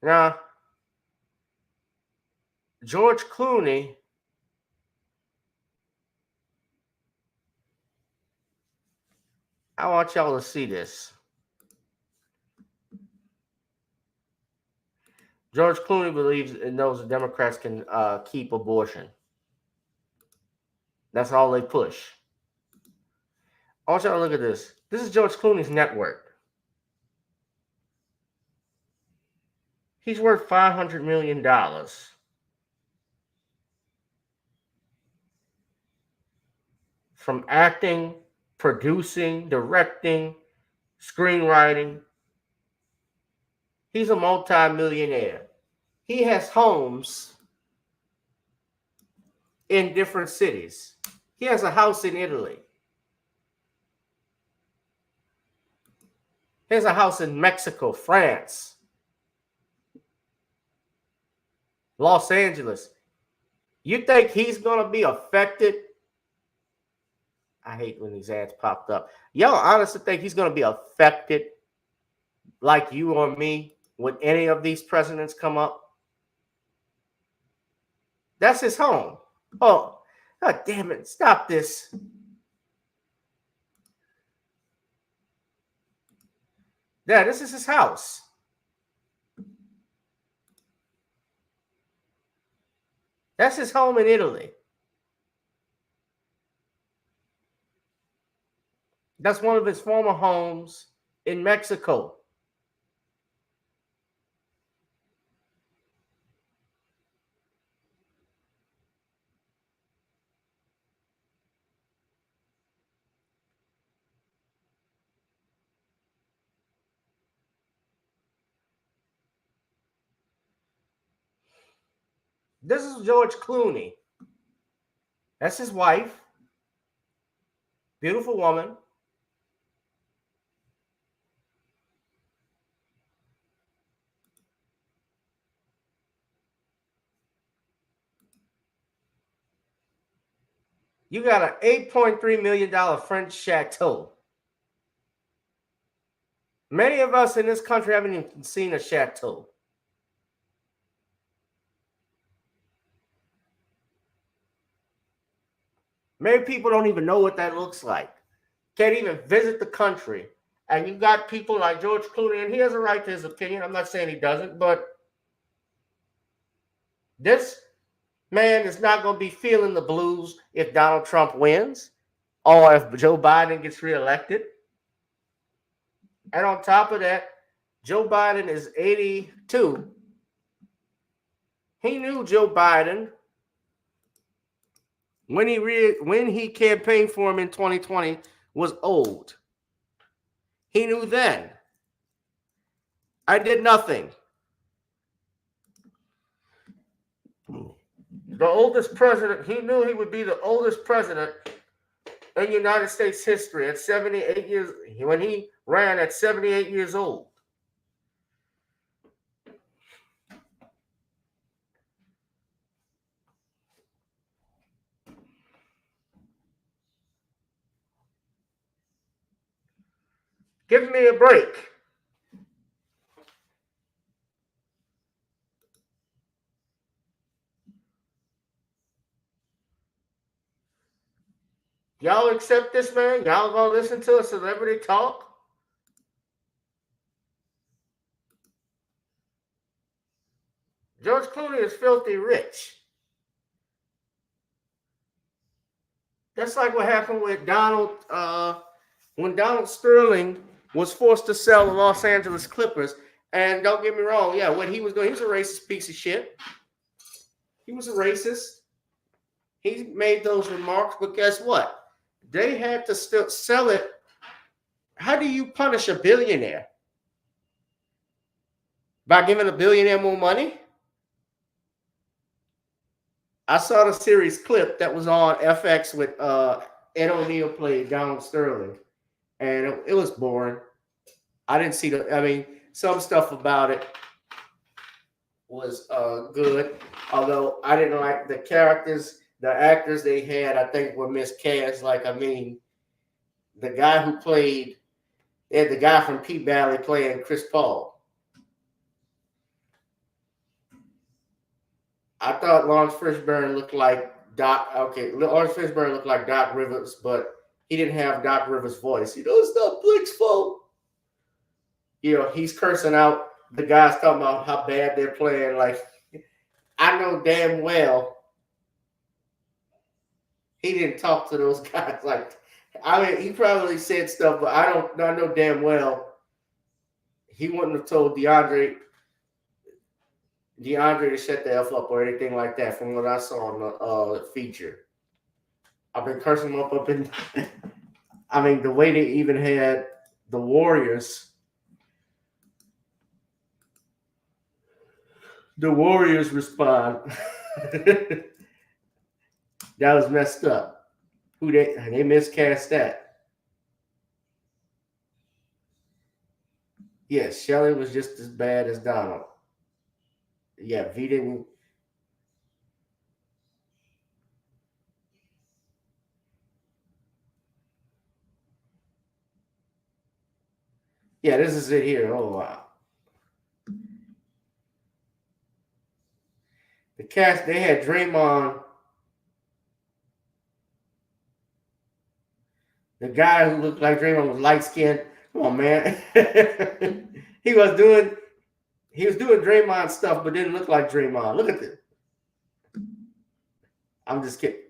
Now, George Clooney I want y'all to see this. George Clooney believes and knows the Democrats can keep abortion. That's all they push. I want y'all to look at this. This is George Clooney's net worth. He's worth $500 million. From acting, producing, directing, screenwriting. He's a multi-millionaire. He has homes in different cities. He has a house in Italy. He has a house in Mexico, France, Los Angeles. You think he's going to be affected? I hate when these ads popped up. Y'all honestly think he's going to be affected like you or me when any of these presidents come up? That's his home. Oh, God damn it. Stop this. Yeah, this is his house. That's his home in Italy. That's one of his former homes in Mexico. This is George Clooney. That's his wife. Beautiful woman. You got an $8.3 million French chateau. Many of us in this country haven't even seen a chateau. Many people don't even know what that looks like. Can't even visit the country. And you've got people like George Clooney, and he has a right to his opinion. I'm not saying he doesn't, but this man is not going to be feeling the blues if Donald Trump wins or if Joe Biden gets reelected. And on top of that, Joe Biden is 82. He knew Joe Biden when he campaigned for him in 2020 was old. He knew then. I did nothing. the oldest president. He knew he would be the oldest president in United States history at 78 years, when he ran at 78 years old. Give me a break. Y'all accept this, man? Y'all gonna listen to a celebrity talk? George Clooney is filthy rich. That's like what happened with Donald, when Donald Sterling was forced to sell the Los Angeles Clippers. And don't get me wrong, yeah, what he was doing, he was a racist piece of shit. He was a racist. He made those remarks, but guess what? They had to still sell it. How do you punish a billionaire? By giving a billionaire more money? I saw the series clip that was on FX with Ed O'Neill played Donald Sterling, and it was boring. I didn't see some stuff about it was good, although I didn't like the characters, the actors they had. I think were miscast. The guy who played, they had the guy from P-Valley playing Chris Paul. I thought Lawrence Fishburne looked like Doc. Okay, Lawrence Fishburne looked like Doc Rivers, but he didn't have Doc Rivers' voice. It's not Blake's fault. He's cursing out the guys talking about how bad they're playing. Like, I know damn well he didn't talk to those guys. He probably said stuff, but I know damn well he wouldn't have told DeAndre to shut the F up or anything like that from what I saw on the feature. I've been cursing him up in the way they even had the Warriors. The Warriors respond. That was messed up. They miscast that. Yes, Shelley was just as bad as Donald. Yeah, V didn't. Yeah, this is it here. Oh, wow. The cast, they had Draymond. The guy who looked like Draymond was light skinned. Come on, man. He was doing Draymond stuff, but didn't look like Draymond. Look at this. I'm just kidding.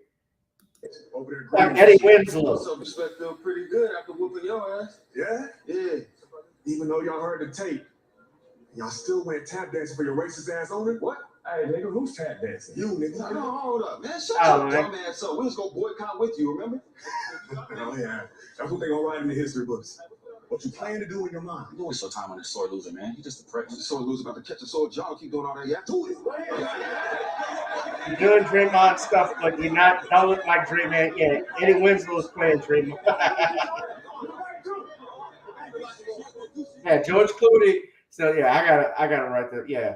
Over there, like Eddie Winslow. Self-respect feel pretty good after whooping your ass. Yeah? Yeah. Even though y'all heard the tape, y'all still went tap dancing for your racist ass owner? What? Hey, nigga, who's tap dancing? You, nigga. No, hold up, man. Shut your dumb ass up. We was gonna boycott with you, remember? Oh, yeah. That's what they gonna write in the history books. What you plan to do in your mind? You doing so time on this sore loser, man. You just depressed. The sore loser about to catch a sore jaw. Keep doing all that. Yeah, do it. You're doing Draymond stuff, but you're not. Don't look like Draymond. Yeah, Eddie Winslow's playing Draymond. Yeah, George Clooney. So yeah, I got it right there. Yeah.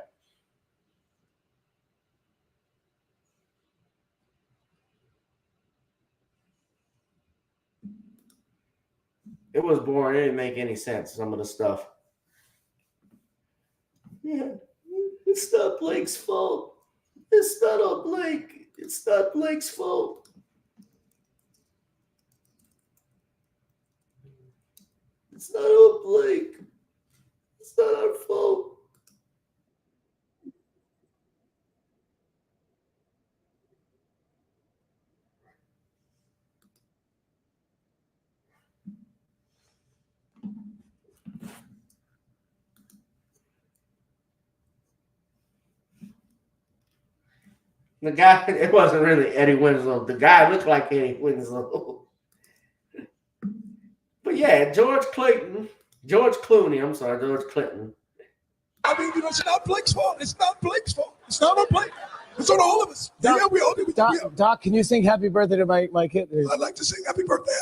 It was boring. It didn't make any sense, some of the stuff. Yeah, it's not Blake's fault. It's not on Blake. It's not Blake's fault. It's not on Blake. It's not our fault. The guy, it wasn't really Eddie Winslow. The guy looked like Eddie Winslow. But yeah, George Clooney. I'm sorry, George Clinton. I mean, it's not Blake's fault. It's not Blake's fault. It's not on Blake. It's on all of us. Doc, yeah, we all do. Doc, can you sing happy birthday to my kid? I'd like to sing happy birthday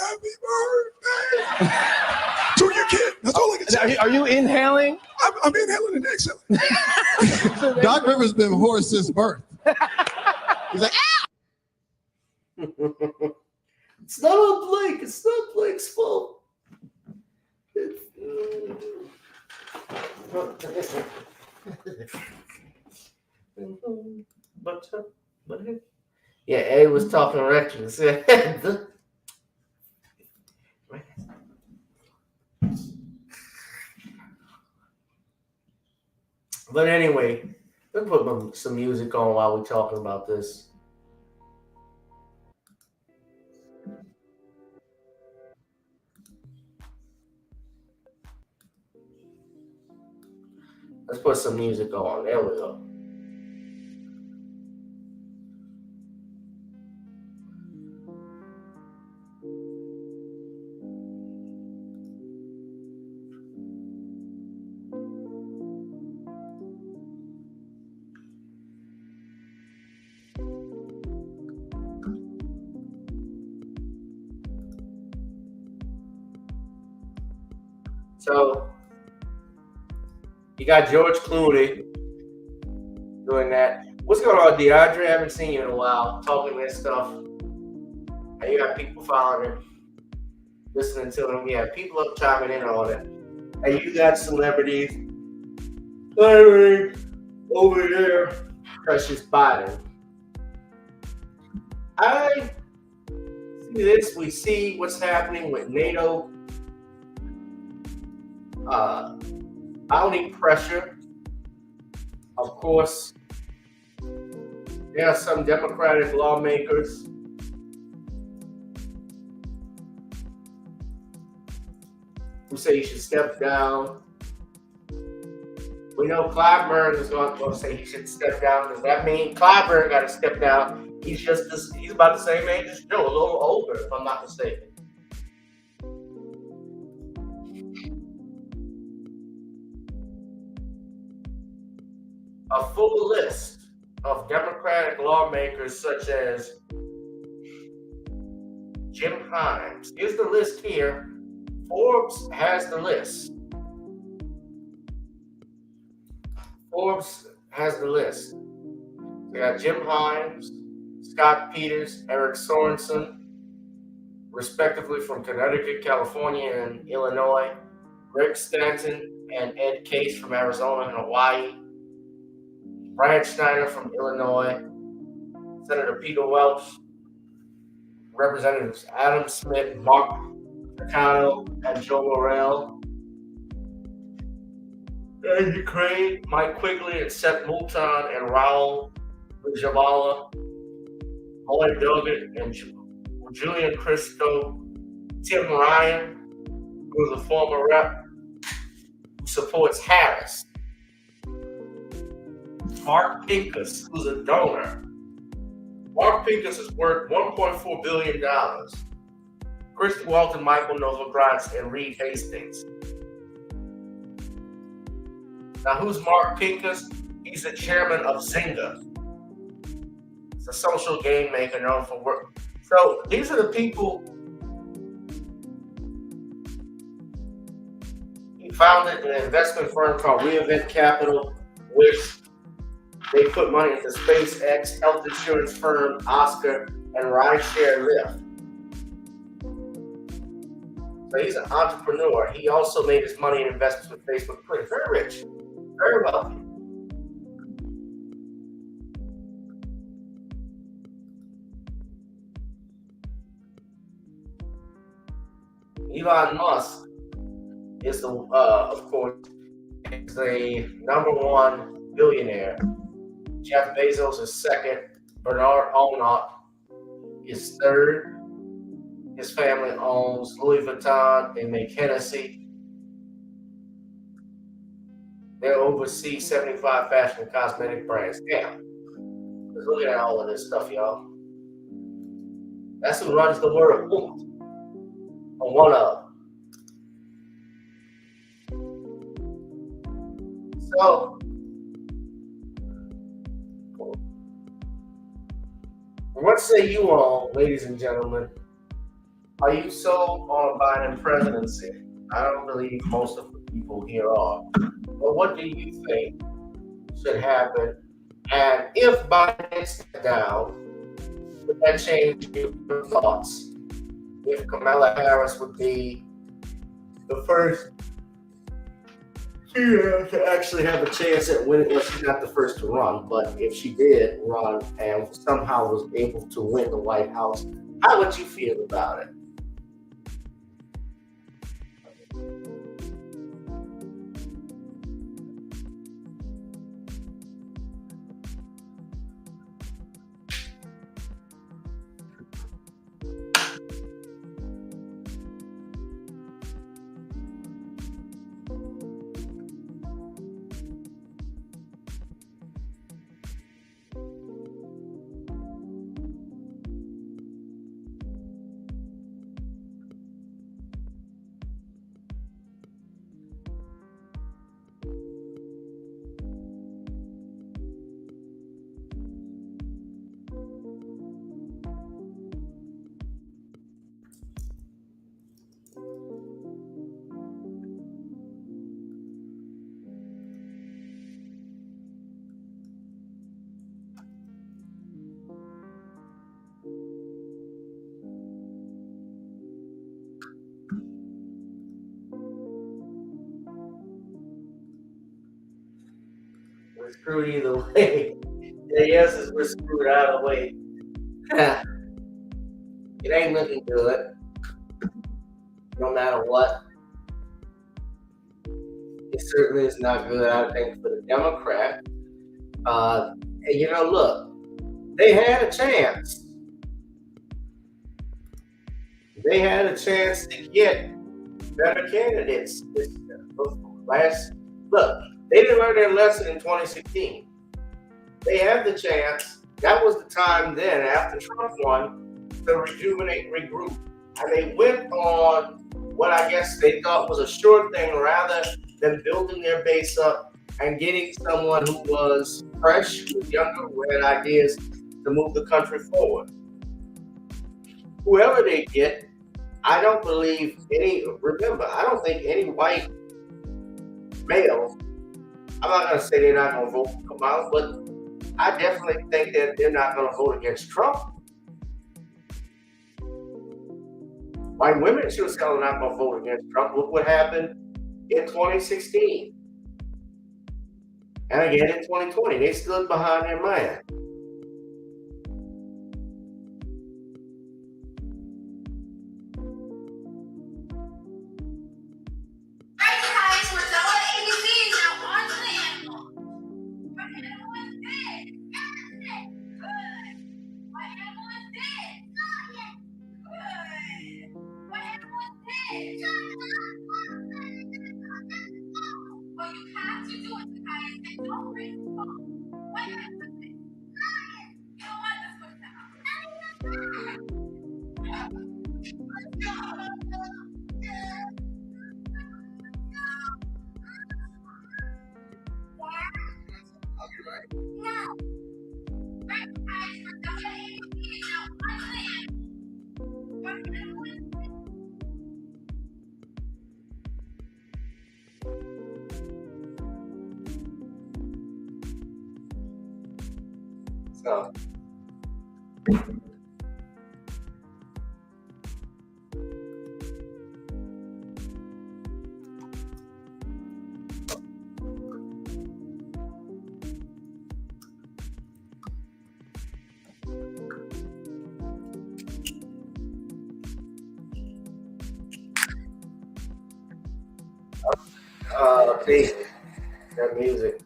to your kid. That's all I can say. Are you inhaling? I'm inhaling and exhaling. Doc Rivers been hoarse since birth. He's like, It's not on Blake. It's not Blake's fault. But yeah, A was talking reckless. But anyway, let's put some music on while we're talking about this. Let's put some music on. There we go. So you got George Clooney doing that. What's going on, DeAndre? I haven't seen you in a while. Talking this stuff. And you got people following him, listening to him. You have people up chiming in on it. And you got celebrities over there. Precious Biden. I see this. We see what's happening with NATO. Mounting pressure. Of course, there are some Democratic lawmakers who say he should step down. We know Clyburn is going to say he should step down. Does that mean Clyburn got to step down? He's about the same age as Joe, a little older, if I'm not mistaken. A full list of Democratic lawmakers such as Jim Himes. Here's the list here. Forbes has the list. Forbes has the list. We got Jim Himes, Scott Peters, Eric Sorensen, respectively from Connecticut, California, and Illinois. Rick Stanton and Ed Case from Arizona and Hawaii. Brian Schneider from Illinois, Senator Peter Welch, Representatives Adam Smith, Mark Takano, and Joe Morrell. And Ukraine, Mike Quigley and Seth Moulton and Raul Javala, Lloyd Doggett and Julian Crisco, Tim Ryan, who's a former rep who supports Harris. Mark Pincus, who's a donor. Mark Pincus is worth $1.4 billion. Christy Walton, Michael Novogratz, and Reed Hastings. Now, who's Mark Pincus? He's the chairman of Zynga. It's a social game maker known for work. So these are the people. He founded an investment firm called Reinvent Capital, which they put money into SpaceX, health insurance firm Oscar, and rideshare Lyft. So he's an entrepreneur. He also made his money in investments with Facebook, Twitter. Very rich, very wealthy. Elon Musk is of course, is the #1 billionaire. Jeff Bezos is second. Bernard Arnault is third. His family owns Louis Vuitton. They make Hennessy. They oversee 75 fashion and cosmetic brands. Yeah. Let's look at all of this stuff, y'all. That's who runs the world. Or one of them. So, What say you all, ladies and gentlemen? Are you sold on a Biden presidency? I don't believe most of the people here are. But what do you think should happen? And if Biden stepped down, would that change your thoughts? If Kamala Harris would be the first to actually have a chance at winning, well, she's not the first to run, but if she did run and somehow was able to win the White House, how would you feel about it? We're screwed either way. The yes is we're screwed either way. It ain't looking good, no matter what. It certainly is not good, I think, for the Democrat. And look, they had a chance. They had a chance to get better candidates. Look, they didn't learn their lesson in 2016. They had the chance. That was the time then, after Trump won, to rejuvenate, regroup. And they went on what I guess they thought was a sure thing rather than building their base up and getting someone who was fresh, who was younger, who had ideas to move the country forward. Whoever they get, I don't think any white male, I'm not going to say they're not going to vote for Kamala, but I definitely think that they're not going to vote against Trump. White women sure as hell are not going to vote against Trump. Look what happened in 2016. And again in 2020. They stood behind their man. So that music.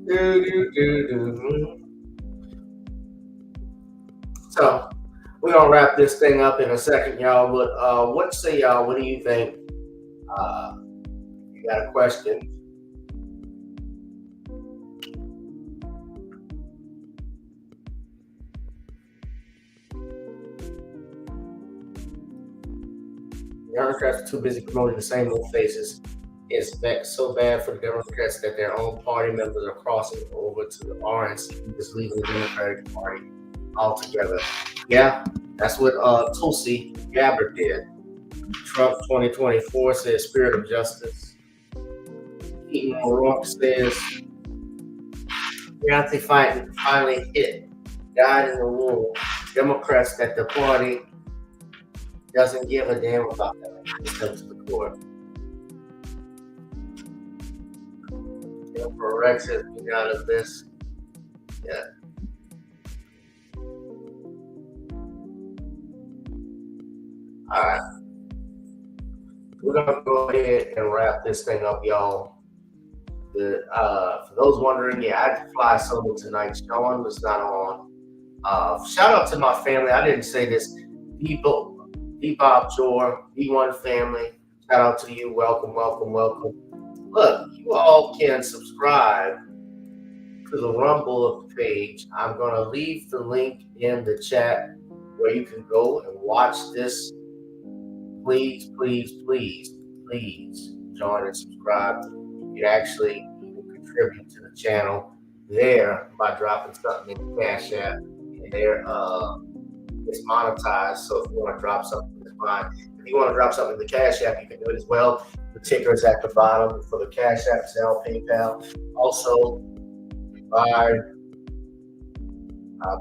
So we're gonna wrap this thing up in a second, y'all. But what say y'all? What do you think? You got a question? Democrats are too busy promoting the same old faces. It's so bad for the Democrats that their own party members are crossing over to the RNC, just leaving the Democratic Party altogether. Yeah, that's what Tulsi Gabbard did. Trump 2024 says spirit of justice. Keaton O'Rourke says Beyonce finally hit, died in the womb. Democrats that the party doesn't give a damn about them. It's up to the court. Emperor Rex has been out of this. Yeah. All right. We're gonna go ahead and wrap this thing up, y'all. For those wondering, yeah, I had to fly solo tonight. Sean was not on. Shout out to my family. I didn't say this. Bebop Jor, B1 family. Shout out to you. Welcome, welcome, welcome. Look, you all can subscribe to the Rumble page. I'm going to leave the link in the chat where you can go and watch this. Please, please, please, please join and subscribe. You can actually contribute to the channel there by dropping something in the Cash App. And there, it's monetized. So if you want to drop something, it's fine. If you want to drop something in the Cash App, you can do it as well. The ticker is at the bottom for the Cash App, Zelle, PayPal. Also, buy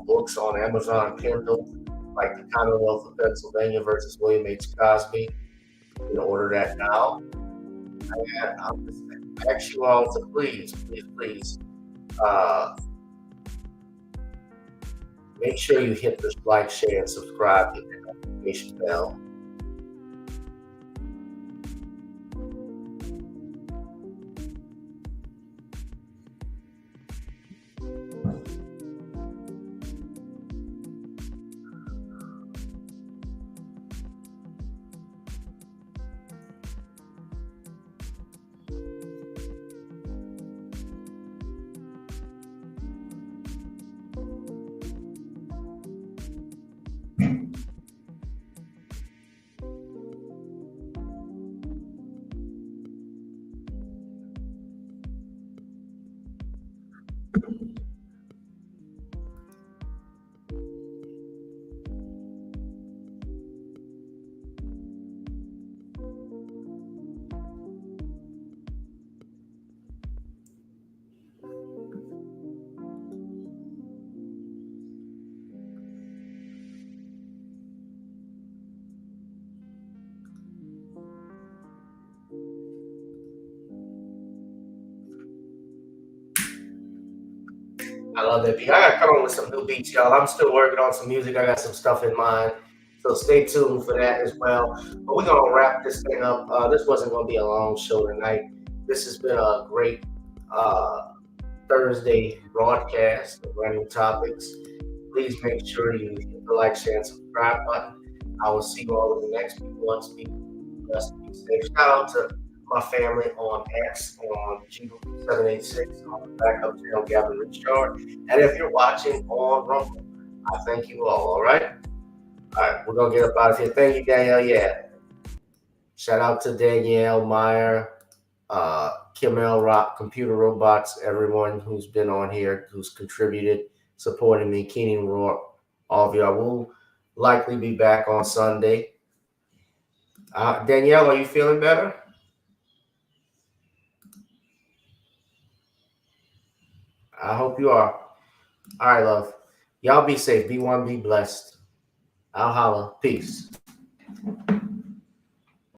books on Amazon Kindle, like the Commonwealth of Pennsylvania versus William H. Cosby. You can order that now. And I'm just ask you all to please, please, please make sure you hit the like, share, and subscribe, hit the notification bell. I love that beat. I gotta come up with some new beats, y'all. I'm still working on some music. I got some stuff in mind. So stay tuned for that as well. But we're gonna wrap this thing up. This wasn't gonna be a long show tonight. This has been a great Thursday broadcast of random topics. Please make sure you hit the like, share, and subscribe button. I will see you all in the next one. Speak blessed, be safe. Shout out to my family on X, on G786, on the backup channel, Gavin Richard. And if you're watching on Rumble, I thank you all right? All right, we're going to get up out of here. Thank you, Danielle. Yeah. Shout out to Danielle Meyer, Kim L. Rock, Computer Robots, everyone who's been on here, who's contributed, supporting me, Keenan Rourke, all of y'all. Will likely be back on Sunday. Danielle, are you feeling better? I hope you are. All right, love. Y'all be safe. Be one, be blessed. I'll holla. Peace.